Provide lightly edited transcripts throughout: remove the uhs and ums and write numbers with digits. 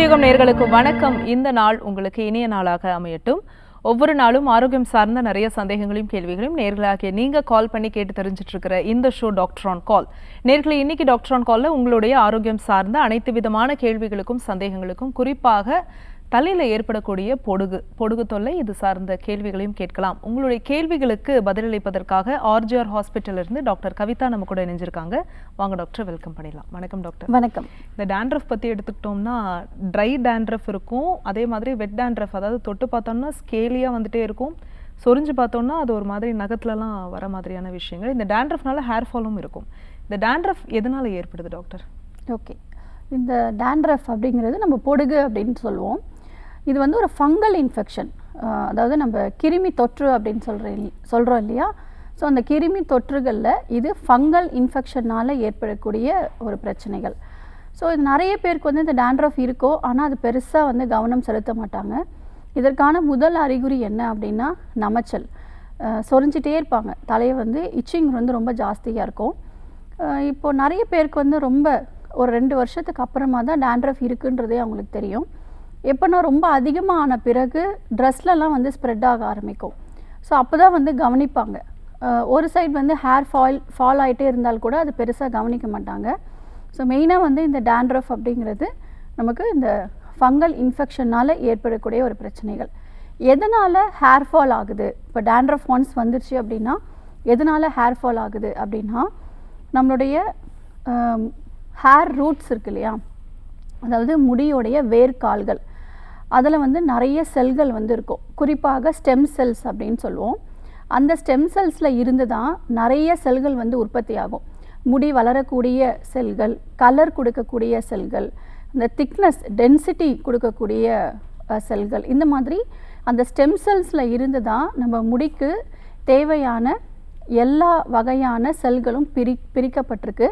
புதியுகம் நேயர்களுக்கு வணக்கம். இந்த நாள் உங்களுக்கு இனிய நாளாக அமையட்டும். ஒவ்வொரு நாளும் ஆரோக்கியம் சார்ந்த நிறைய சந்தேகங்களையும் கேள்விகளையும் நேர்களாகிய நீங்க கால் பண்ணி கேட்டு தெரிஞ்சிட்டு இருக்கிற இந்த ஷோ டாக்டர் ஆன் கால். நேர்களை இன்னைக்கு டாக்டர் ஆன் கால்ல உங்களுடைய ஆரோக்கியம் சார்ந்த அனைத்து விதமான கேள்விகளுக்கும் சந்தேகங்களுக்கும் குறிப்பாக தலையில ஏற்படக்கூடிய பொடுகு தொல்லை இது சார்ந்த கேள்விகளையும் கேட்கலாம். உங்களுடைய கேள்விகளுக்கு பதிலளிப்பதற்காக ஆர்ஜிஆர் ஹாஸ்பிட்டல் இருந்து டாக்டர் கவிதா நம்ம கூட இணைஞ்சிருக்காங்க. வாங்க டாக்டர், வெல்கம் பண்ணிடலாம். வணக்கம் டாக்டர். வணக்கம். இந்த டேண்ட்ரஃப் பற்றி எடுத்துக்கிட்டோம்னா ட்ரை டேண்ட்ரஃப் இருக்கும், அதே மாதிரி வெட் டேண்ட்ரஃப், அதாவது தொட்டு பார்த்தோம்னா ஸ்கேலியாக வந்துட்டே இருக்கும், சொரிஞ்சு பார்த்தோம்னா அது ஒரு மாதிரி நகத்துலலாம் வர மாதிரியான விஷயங்கள். இந்த டேண்ட்ரஃப்னால ஹேர் ஃபாலும் இருக்கும். இந்த டேண்ட்ரஃப் எதனால ஏற்படுது டாக்டர்? ஓகே, இந்த டேண்ட்ரஃப் அப்படிங்கிறது நம்ம பொடுகு அப்படின்னு சொல்லுவோம். இது வந்து ஒரு ஃபங்கல் இன்ஃபெக்ஷன், அதாவது நம்ம கிருமி தொற்று அப்படின்னு சொல்கிறோம் இல்லையா. ஸோ அந்த கிருமி தொற்றுகளில் இது ஃபங்கல் இன்ஃபெக்ஷனால் ஏற்படக்கூடிய ஒரு பிரச்சனைகள். ஸோ இது நிறைய பேருக்கு வந்து இந்த டேண்ட்ரஃப் இருக்கோ, ஆனால் அது பெருசாக வந்து கவனம் செலுத்த மாட்டாங்க. இதற்கான முதல் அறிகுறி என்ன அப்படின்னா நமைச்சல், சொரிஞ்சிட்டே இருப்பாங்க. தலையை வந்து இச்சிங் வந்து ரொம்ப ஜாஸ்தியாக இருக்கும். இப்போது நிறைய பேருக்கு வந்து ரொம்ப ஒரு 2 வருஷத்துக்கு அப்புறமா தான் டேண்ட்ரஃப் இருக்குன்றதே அவங்களுக்கு தெரியும். எப்போனா ரொம்ப அதிகமான பிறகு ட்ரெஸ்லலாம் வந்து ஸ்ப்ரெட் ஆக ஆரம்பிக்கும். ஸோ அப்போ தான் வந்து கவனிப்பாங்க. ஒரு சைடு வந்து ஹேர் ஃபால் ஆகிட்டே இருந்தால் கூட அது பெருசாக கவனிக்க மாட்டாங்க. ஸோ மெயினாக வந்து இந்த டேண்ட்ரஃப் அப்படிங்கிறது நமக்கு இந்த ஃபங்கல் இன்ஃபெக்ஷனால் ஏற்படக்கூடிய ஒரு பிரச்சனைகள். எதனால் ஹேர் ஃபால் ஆகுது? இப்போ டேண்ட்ரஃப் ஒன்ஸ் வந்துருச்சு அப்படின்னா எதனால் ஹேர் ஃபால் ஆகுது அப்படின்னா, நம்மளுடைய ஹேர் ரூட்ஸ் இருக்கு இல்லையா, அதாவது முடியோடைய வேர்க்கால்கள், அதில் வந்து நிறைய செல்கள் வந்து இருக்கும். குறிப்பாக ஸ்டெம் செல்ஸ் அப்படின்னு சொல்லுவோம். அந்த ஸ்டெம் செல்ஸில் இருந்து தான் நிறைய செல்கள் வந்து உற்பத்தி ஆகும். முடி வளரக்கூடிய செல்கள், கலர் கொடுக்கக்கூடிய செல்கள், இந்த திக்னஸ் டென்சிட்டி கொடுக்கக்கூடிய செல்கள், இந்த மாதிரி அந்த ஸ்டெம் செல்ஸில் இருந்து தான் நம்ம முடிக்கு தேவையான எல்லா வகையான செல்களும் பிரிக்கப்பட்டிருக்கு.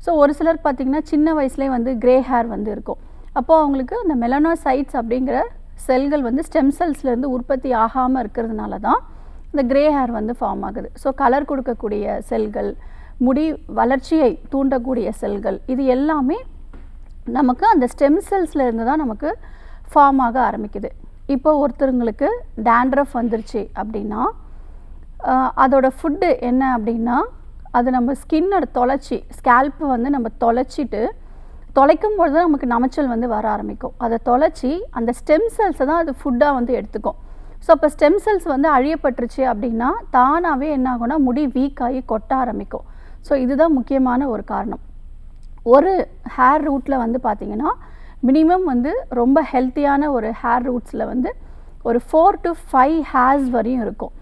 ஸோ ஒரு சிலர் பார்த்திங்கன்னா சின்ன வயசுலேயே வந்து கிரே ஹேர் வந்து இருக்கும். அப்போது அவங்களுக்கு அந்த மெலனோசைட்ஸ் அப்படிங்கிற செல்கள் வந்து ஸ்டெம் செல்ஸ்லேருந்து உற்பத்தி ஆகாமல் இருக்கிறதுனால தான் இந்த கிரே ஹேர் வந்து ஃபார்ம் ஆகுது. ஸோ கலர் கொடுக்கக்கூடிய செல்கள், முடி வளர்ச்சியை தூண்டக்கூடிய செல்கள், இது எல்லாமே நமக்கு அந்த ஸ்டெம் செல்ஸ்லேருந்து தான் நமக்கு ஃபார்ம் ஆக ஆரம்பிக்குது. இப்போ ஒருத்தருங்களுக்கு டேண்ட்ரஃப் வந்துருச்சு அப்படின்னா அதோட ஃபுட்டு என்ன அப்படின்னா, அது நம்ம ஸ்கின்னோட ஸ்கேல்ப்பு வந்து நம்ம தொலைக்கும் பொழுது தான் நமக்கு நமைச்சல் வந்து வர ஆரம்பிக்கும். அதை தொலைச்சி அந்த ஸ்டெம் செல்ஸை தான் அது ஃபுட்டாக வந்து எடுத்துக்கும். ஸோ அப்போ ஸ்டெம் செல்ஸ் வந்து அழியப்பட்டுருச்சு அப்படின்னா தானாகவே என்ன ஆகும்னா முடி வீக் ஆகி கொட்ட ஆரம்பிக்கும். ஸோ இதுதான் முக்கியமான ஒரு காரணம். ஒரு ஹேர் ரூட்டில் வந்து பார்த்திங்கன்னா மினிமம் வந்து ரொம்ப ஹெல்த்தியான ஒரு ஹேர் ரூட்ஸில் வந்து ஒரு 4 to 5 ஹேர்ஸ் வரையும் இருக்கும்.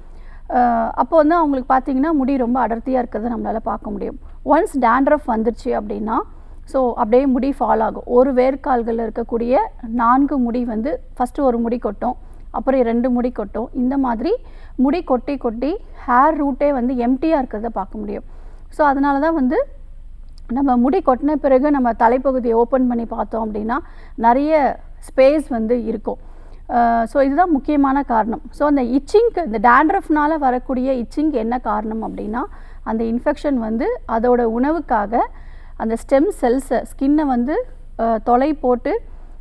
அப்போ வந்து அவங்களுக்கு பார்த்திங்கன்னா முடி ரொம்ப அடர்த்தியாக இருக்கிறத நம்மளால் பார்க்க முடியும். ஒன்ஸ் டேண்ட்ரஃப் வந்துருச்சு அப்படின்னா ஸோ அப்படியே முடி ஃபால் ஆகும். ஒரு வேர்க்கால்களில் இருக்கக்கூடிய 4 முடி வந்து ஃபஸ்ட்டு ஒரு முடி கொட்டும், அப்புறம் 2 முடி கொட்டும். இந்த மாதிரி முடி கொட்டி கொட்டி ஹேர் ரூட்டே வந்து எம்டியாக இருக்கிறத பார்க்க முடியும். ஸோ அதனால தான் வந்து நம்ம முடி கொட்டின பிறகு நம்ம தலைப்பகுதியை ஓப்பன் பண்ணி பார்த்தோம் அப்படின்னா நிறைய ஸ்பேஸ் வந்து இருக்கும். ஸோ இதுதான் முக்கியமான காரணம். ஸோ அந்த இச்சிங்க்கு, இந்த டேண்ட்ரஃப்னால் வரக்கூடிய இச்சிங்க்கு என்ன காரணம் அப்படின்னா, அந்த இன்ஃபெக்ஷன் வந்து அதோட உணவுக்காக அந்த ஸ்டெம் செல்ஸை, ஸ்கின்னை வந்து தொலை போட்டு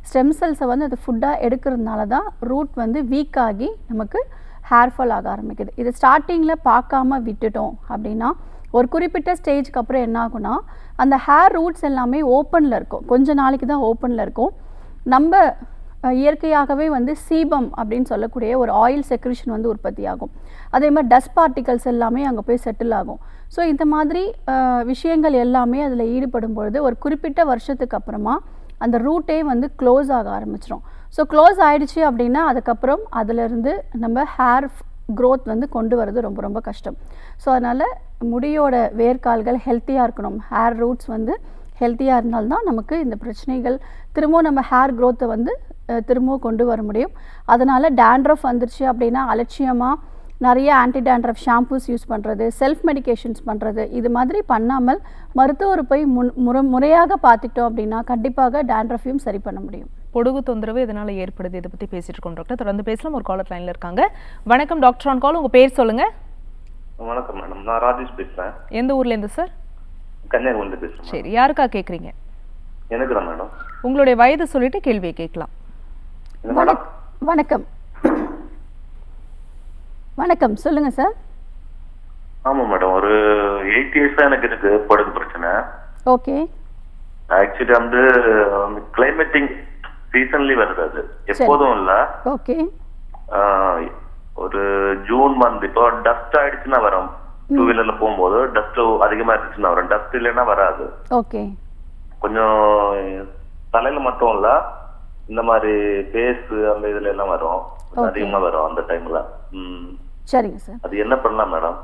ஸ்டெம் செல்ஸை வந்து அது ஃபுட்டாக எடுக்கிறதுனால தான் ரூட் வந்து வீக் ஆகி நமக்கு ஹேர் ஃபால் ஆக ஆரம்பிக்குது. இது ஸ்டார்டிங்கில் பார்க்காம விட்டுட்டோம் அப்படின்னா ஒரு குறிப்பிட்ட ஸ்டேஜ்க்கு அப்புறம் என்ன ஆகும்னா அந்த ஹேர் ரூட்ஸ் எல்லாமே ஓப்பனில் இருக்கும். கொஞ்ச நாளைக்கு தான் ஓப்பனில் இருக்கும். நம்ம இயற்கையாகவே வந்து சீபம் அப்படின்னு சொல்லக்கூடிய ஒரு ஆயில் செக்ரிஷன் வந்து உற்பத்தி ஆகும். அதே மாதிரி டஸ்ட் பார்ட்டிகல்ஸ் எல்லாமே அங்கே போய் செட்டில் ஆகும். ஸோ இந்த மாதிரி விஷயங்கள் எல்லாமே அதில் ஈடுபடும் பொழுது ஒரு குறிப்பிட்ட வருஷத்துக்கு அப்புறமா அந்த ரூட்டே வந்து க்ளோஸ் ஆக ஆரம்பிச்சிடும். ஸோ க்ளோஸ் ஆகிடுச்சு அப்படின்னா அதுக்கப்புறம் அதிலிருந்து நம்ம ஹேர் க்ரோத் வந்து கொண்டு வரது ரொம்ப ரொம்ப கஷ்டம். ஸோ அதனால் முடியோட வேர்க்கால்கள் ஹெல்த்தியாக இருக்கணும், ஹேர் ரூட்ஸ் வந்து ஹெல்த்தியாக இருந்தால்தான் நமக்கு இந்த பிரச்சனைகள் திரும்பவும் நம்ம ஹேர் க்ரோத்தை வந்து திரும்பவும் கொண்டு வர முடியும். அதனால் டேண்ட்ரஃப் வந்துருச்சு அப்படின்னா அலட்சியமாக நிறைய ஆன்டி டேண்ட்ரஃப் ஷாம்பூஸ் யூஸ் பண்ணுறது, செல்ஃப் மெடிகேஷன்ஸ் பண்ணுறது, இது மாதிரி பண்ணாமல் மருத்துவரை போய் முறையாக பார்த்துட்டோம் அப்படின்னா கண்டிப்பாக டேண்ட்ரஃபையும் சரி பண்ண முடியும். பொடுகு தொந்தரவு இதனால் ஏற்படுது, இதை பற்றி பேசிட்டு இருக்கோம் டாக்டர். தொடர்ந்து பேசலாம். ஒரு காலர் லைனில் இருக்காங்க. வணக்கம் டாக்டர் ஆன் கால், உங்கள் பேர் சொல்லுங்கள். வணக்கம் மேடம், நான் ராஜேஷ் பேசுகிறேன். எந்த ஊர்லேருந்து சார்? கன்னியாகுமரி பேசுகிறேன். சரி, யாருக்கா கேட்குறீங்க? எனக்கு தான் மேடம். உங்களுடைய வயது சொல்லிட்டு கேள்வியை கேட்கலாம். என்ன மேடம்? வணக்கம் வணக்கம், சொல்லுங்க சார். ஆமா மேடம், ஒரு 8 இயர்ஸ் தான் எனக்கு இருக்கு படுக்கு பிரச்சனை. ஓகே. ஆக்சுவலி வந்து கிளைமேட்டிங் சீசன்லி வருது, அது எப்போதும் இல்ல. ஓகே. ஒரு ஜூன் மந்த் இப்போ டஸ்ட் ஆயிடுச்சுன்னா வரும். 2 வீலர்ல போகும்போது டஸ்ட் அதிகமா இருந்துச்சுன்னா வரும், டஸ்ட் இல்லைன்னா வராது. ஓகே. கொஞ்சம் தலையில மட்டும் இல்ல, இந்த மாதிரி பேஸ் அந்த இதுல எல்லாம் வரும், அதிகமா வரும் அந்த டைம்ல. சரிங்க சார். அது என்ன பண்ணலாம் மேடம்?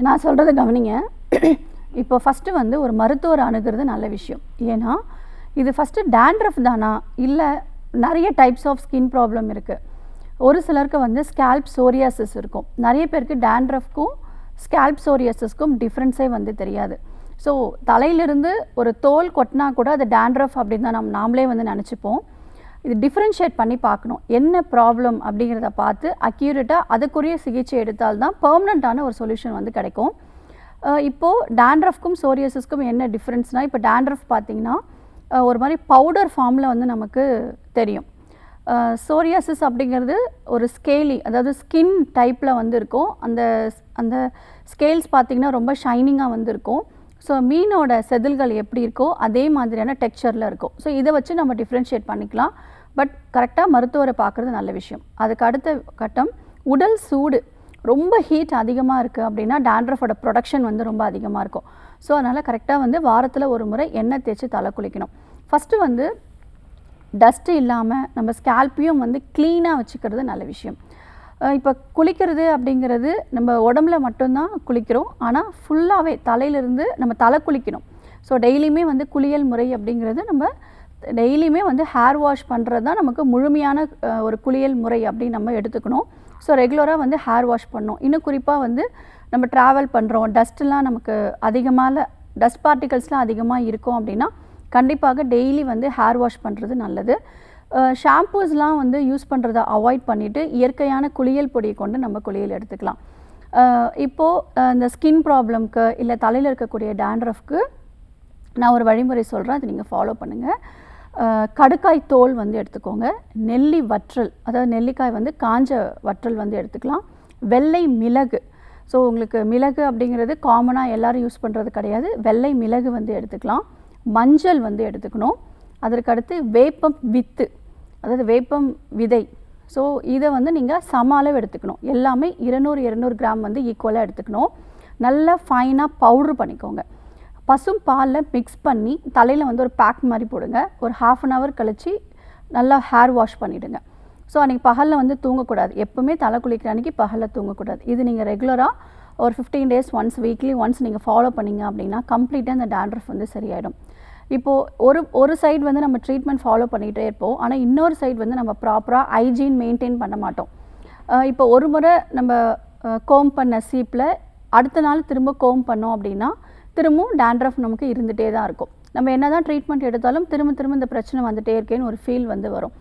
நான் சொல்றதை கவனிங்க. இப்போ ஃபஸ்ட்டு வந்து ஒரு மருத்துவரை அணுகிறது நல்ல விஷயம். ஏன்னா இது ஃபஸ்ட்டு டேண்ட்ரஃப் தானா, இல்லை நிறைய டைப்ஸ் ஆஃப் ஸ்கின் ப்ராப்ளம் இருக்குது. ஒரு சிலருக்கு வந்து ஸ்கேல்ப் சோரியாசிஸ் இருக்கும். நிறைய பேருக்கு டேண்ட்ரஃப்க்கும் ஸ்கேல்ப் சோரியாசிஸ்க்கும் டிஃப்ரென்ஸே வந்து தெரியாது. ஸோ தலையிலிருந்து ஒரு தோல் கொட்டினா கூட அது டேண்ட்ரஃப் அப்படின்னு தான் நாமளே வந்து நினச்சிப்போம். இது டிஃப்ரென்ஷியேட் பண்ணி பார்க்கணும், என்ன ப்ராப்ளம் அப்படிங்கிறத பார்த்து அக்யூரேட்டாக அதுக்குரிய சிகிச்சை எடுத்தால்தான் பெர்மனண்ட்டான ஒரு சொல்யூஷன் வந்து கிடைக்கும். இப்போது டேண்ட்ரஃப்க்கும் சோரியாசிஸ்க்கும் என்ன டிஃப்ரென்ஸ்னால், இப்போ டேண்ட்ரஃப் பார்த்திங்கன்னா ஒரு மாதிரி பவுடர் ஃபார்மில் வந்து நமக்கு தெரியும். சோரியாசிஸ் அப்படிங்கிறது ஒரு ஸ்கேலி, அதாவது ஸ்கின் டைப்பில் வந்து இருக்கும். அந்த ஸ்கேல்ஸ் பார்த்திங்கன்னா ரொம்ப ஷைனிங்காக வந்து இருக்கும். ஸோ மீனோட செதில்கள் எப்படி இருக்கோ அதே மாதிரியான டெக்ஸ்சரில் இருக்கும். ஸோ இதை வச்சு நம்ம டிஃப்ரென்ஷியேட் பண்ணிக்கலாம். பட் கரெக்டாக மருத்துவரை பார்க்குறது நல்ல விஷயம். அதுக்கு அடுத்த கட்டம், உடல் சூடு ரொம்ப ஹீட் அதிகமாக இருக்குது அப்படின்னா டேண்ட்ரஃபோட ப்ரொடக்ஷன் வந்து ரொம்ப அதிகமாக இருக்கும். ஸோ அதனால் கரெக்டாக வந்து வாரத்தில் ஒரு முறை எண்ணெய் தேய்ச்சி தலை குளிக்கணும். ஃபஸ்ட்டு வந்து டஸ்ட்டு இல்லாமல் நம்ம ஸ்கேல்ப்பையும் வந்து க்ளீனாக வச்சுக்கிறது நல்ல விஷயம். இப்போ குளிக்கிறது அப்படிங்கிறது நம்ம உடம்புல மட்டும்தான் குளிக்கிறோம், ஆனால் ஃபுல்லாகவே தலையிலிருந்து நம்ம தலை குளிக்கணும். ஸோ டெய்லியுமே வந்து குளியல் முறை அப்படிங்கிறது நம்ம டெய்லியுமே வந்து ஹேர் வாஷ் பண்ணுறது தான் நமக்கு முழுமையான ஒரு குளியல் முறை அப்படின்னு நம்ம எடுத்துக்கணும். ஸோ ரெகுலராக வந்து ஹேர் வாஷ் பண்ணணும். இன்னும் குறிப்பாக வந்து நம்ம ட்ராவல் பண்ணுறோம், டஸ்ட்லாம் நமக்கு அதிகமாக டஸ்ட் பார்ட்டிகல்ஸ்லாம் அதிகமாக இருக்கும் அப்படின்னா கண்டிப்பாக டெய்லி வந்து ஹேர் வாஷ் பண்ணுறது நல்லது. ஷாம்பூஸ்லாம் வந்து யூஸ் பண்ணுறதை அவாய்ட் பண்ணிவிட்டு இயற்கையான குளியல் பொடியை கொண்டு நம்ம குளியல் எடுத்துக்கலாம். இப்போது இந்த ஸ்கின் ப்ராப்ளம்க்கு இல்லை தலையில் இருக்கக்கூடிய டேண்ட்ரஃப்க்கு நான் ஒரு வழிமுறை சொல்கிறேன், அது நீங்கள் ஃபாலோ பண்ணுங்கள். கடுக்காய் தோல் வந்து எடுத்துக்கோங்க. நெல்லி வற்றல், அதாவது நெல்லிக்காய் வந்து காஞ்ச வற்றல் வந்து எடுத்துக்கலாம். வெள்ளை மிளகு, ஸோ உங்களுக்கு மிளகு அப்படிங்கிறது காமனாக எல்லோரும் யூஸ் பண்ணுறது கிடையாது. வெள்ளை மிளகு வந்து எடுத்துக்கலாம். மஞ்சள் வந்து எடுத்துக்கணும். அதற்கடுத்து வேப்பம் வித்து, அதாவது வேப்பம் விதை. ஸோ இதை வந்து நீங்கள் சம அளவு எடுத்துக்கணும். எல்லாமே 200 கிராம் வந்து ஈக்குவலாக எடுத்துக்கணும். நல்லா ஃபைனாக பவுட்ரு பண்ணிக்கோங்க. பசும் பாலில் மிக்ஸ் பண்ணி தலையில் வந்து ஒரு பேக் மாதிரி போடுங்க. ஒரு 1/2 hour கழித்து நல்லா ஹேர் வாஷ் பண்ணிவிடுங்க. ஸோ அன்றைக்கி பகலில் வந்து தூங்கக்கூடாது. எப்போவுமே தலை குளிக்கிற அன்றைக்கி பகலில் தூங்கக்கூடாது. இது நீங்கள் ரெகுலராக ஒரு 15 days ஒன்ஸ், வீக்லி ஒன்ஸ் நீங்கள் ஃபாலோ பண்ணிங்க அப்படின்னா கம்ப்ளீட்டாக அந்த டேண்ட்ரஃப் வந்து சரியாயிடும். இப்போது ஒரு சைடு வந்து நம்ம ட்ரீட்மெண்ட் ஃபாலோ பண்ணிகிட்டே இருப்போம், ஆனால் இன்னொரு சைடு வந்து நம்ம ப்ராப்பராக ஹைஜீன் மெயின்டைன் பண்ண மாட்டோம். இப்போ ஒரு முறை நம்ம கோம் பண்ண சீப்பில் அடுத்த நாள் திரும்ப கோம் பண்ணோம் அப்படின்னா திரும்பவும் டேண்ட்ரஃப் நமக்கு இருந்துகிட்டே தான் இருக்கும். நம்ம என்ன தான் ட்ரீட்மெண்ட் எடுத்தாலும் திரும்ப இந்த பிரச்சனை வந்துகிட்டே இருக்கேன்னு ஒரு ஃபீல் வந்து வரும்.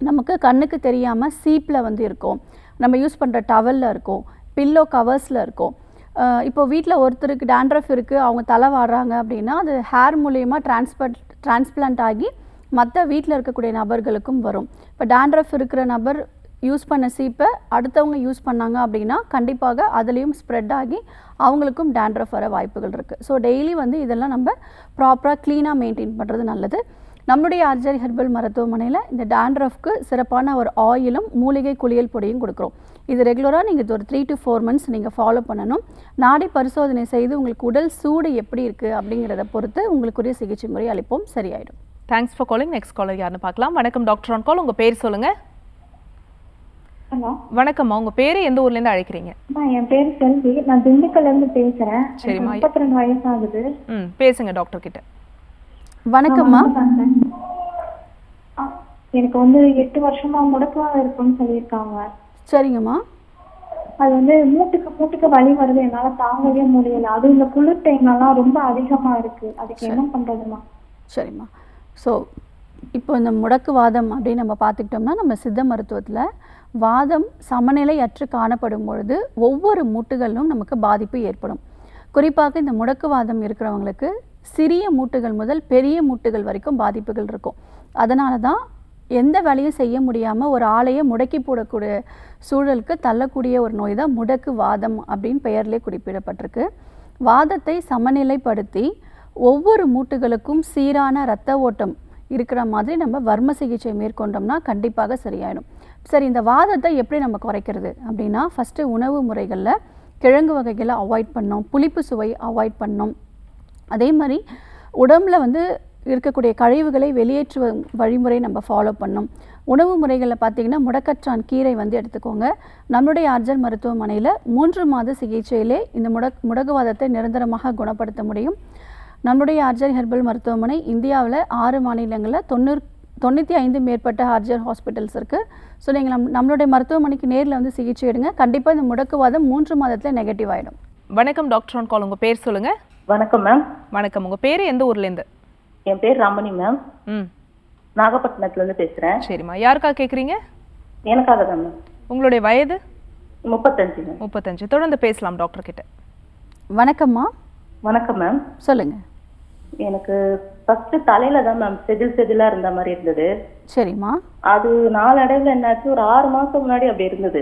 நமக்கு கண்ணுக்கு தெரியாமல் சீப்பில் வந்து இருக்கும், நம்ம யூஸ் பண்ணுற டவலில் இருக்கும், பில்லோ கவர்ஸில் இருக்கும். இப்போ வீட்டில் ஒருத்தருக்கு டேண்ட்ரஃப் இருக்குது, அவங்க தலை வாடுறாங்க அப்படின்னா அது ஹேர் மூலயமா டிரான்ஸ்பிளான்ட் ஆகி மற்ற வீட்டில் இருக்கக்கூடிய நபர்களுக்கும் வரும். இப்போ டேண்ட்ரஃப் இருக்கிற நபர் யூஸ் பண்ண சீப்பை அடுத்தவங்க யூஸ் பண்ணாங்க அப்படின்னா கண்டிப்பாக அதுலேயும் ஸ்ப்ரெட் ஆகி அவங்களுக்கும் டேண்ட்ரஃப் வர வாய்ப்புகள் இருக்குது. ஸோ டெய்லி வந்து இதெல்லாம் நம்ம ப்ராப்பராக க்ளீனாக மெயின்டைன் பண்ணுறது நல்லது. நம்முடைய ஆர்ஜரி ஹெர்பல் மருத்துவமனையில் இந்த டேண்ட்ரஃப்க்கு சிறப்பான ஒரு ஆயிலும் மூலிகை குளியல் பொடியும் கொடுக்குறோம். இது ரெகுலராக நீங்கள் ஒரு 3 to 4 months நீங்கள் ஃபாலோ பண்ணணும். நாடி பரிசோதனை செய்து உங்களுக்கு உடல் சூடு எப்படி இருக்குது அப்படிங்கிறத பொறுத்து உங்களுக்குரிய சிகிச்சை முறை அளிப்போம், சரியாயிடும். Thanks for calling. Next caller யாருன்னு பார்க்கலாம். வணக்கம் டாக்டர் ஆன் கால், உங்கள் பேர் சொல்லுங்கள். ஹலோ வணக்கம்மா, உங்கள் பேர் எந்த ஊர்லேருந்து அழைக்கிறீங்க? என் பேர் செல்வி, நான் திண்டுக்கல்லேருந்து பேசுகிறேன். சரிம்மா, 32 வயசு ஆகுது. பேசுங்க டாக்டர் கிட்ட. வணக்கம்மா. எனக்கு வந்து 8 வருஷமா முடக்குவாதம் இருக்குன்னு சொல்லியிருக்காங்க. சரிங்கம்மா. அது வந்து மூட்டுக்கு வலி வருது, என்னால தாங்கவே முடியல. அது இந்த குளிர் டைம்லாம் ரொம்ப அதிகமா இருக்கு. அதுக்கு என்ன பண்றதுமா? சரிம்மா. ஸோ இப்போ இந்த முடக்குவாதம் அப்படின்னு நம்ம பார்த்துக்கிட்டோம்னா நம்ம சித்த மருத்துவத்தில் வாதம் சமநிலையற்று காணப்படும் பொழுது ஒவ்வொரு மூட்டுகளிலும் நமக்கு பாதிப்பு ஏற்படும். குறிப்பாக இந்த முடக்குவாதம் இருக்கிறவங்களுக்கு சிறிய மூட்டுகள் முதல் பெரிய மூட்டுகள் வரைக்கும் பாதிப்புகள் இருக்கும். அதனால தான் எந்த வேலையும் செய்ய முடியாமல் ஒரு ஆளையே முடக்கி போடக்கூடிய சூழலுக்கு தள்ளக்கூடிய ஒரு நோய் தான் முடக்கு வாதம் அப்படின்னு பெயர்லேயே குறிப்பிடப்பட்டிருக்கு. வாதத்தை சமநிலைப்படுத்தி ஒவ்வொரு மூட்டுகளுக்கும் சீரான இரத்த ஓட்டம் இருக்கிற மாதிரி நம்ம வர்ம சிகிச்சை மேற்கொண்டோம்னா கண்டிப்பாக சரியாயிடும். சரி, இந்த வாதத்தை எப்படி நம்ம குறைக்கிறது அப்படின்னா, ஃபஸ்ட்டு உணவு முறைகளில் கிழங்கு வகைகளை அவாய்ட் பண்ணோம், புளிப்பு சுவை அவாய்ட் பண்ணோம். அதே மாதிரி உடம்புல இருக்கக்கூடிய கழிவுகளை வெளியேற்றுவ வழிமுறை நம்ம ஃபாலோ பண்ணோம். உணவு முறைகளில் பார்த்திங்கன்னா முடக்கற்றான் கீரை எடுத்துக்கோங்க. நம்மளுடைய ஆர்ஜர் மருத்துவமனையில் 3 மாத சிகிச்சையிலே இந்த முடக்குவாதத்தை நிரந்தரமாக குணப்படுத்த முடியும். நம்மளுடைய ஆர்ஜர் ஹெர்பல் மருத்துவமனை இந்தியாவில் 6 மாநிலங்களில் 95 மேற்பட்ட ஆர்ஜர் ஹாஸ்பிட்டல்ஸ் இருக்குது. ஸோ நீங்கள் நம்மளுடைய மருத்துவமனைக்கு நேரில் சிகிச்சை எடுங்க. கண்டிப்பாக இந்த முடக்குவாதம் 3 மாதத்தில் நெகட்டிவ் ஆகிடும். வணக்கம் டாக்டர் ஆன் கால். உங்கள் பேர் சொல்லுங்கள். வணக்கம் மேம். வணக்கம். உங்கள் பேர் எந்த ஊர்லேருந்து? என் பேர் ரமணி மேம். நாகப்பட்டினத்துலேருந்து பேசுகிறேன். சரிம்மா, யாருக்காக கேட்குறீங்க? எனக்காக தான் மேம். உங்களுடைய வயது? 35 மேம். 35. தொடர்ந்து பேசலாம் டாக்டர் கிட்ட. வணக்கம்மா. வணக்கம் மேம். சொல்லுங்கள். எனக்கு ஃபர்ஸ்ட் தலையில தான் மேம் செதிலா இருந்த மாதிரி இருந்தது. சரிம்மா. அது நாளடைவில் என்னாச்சு, ஒரு 6 மாசம் முன்னாடி அப்படி இருந்தது.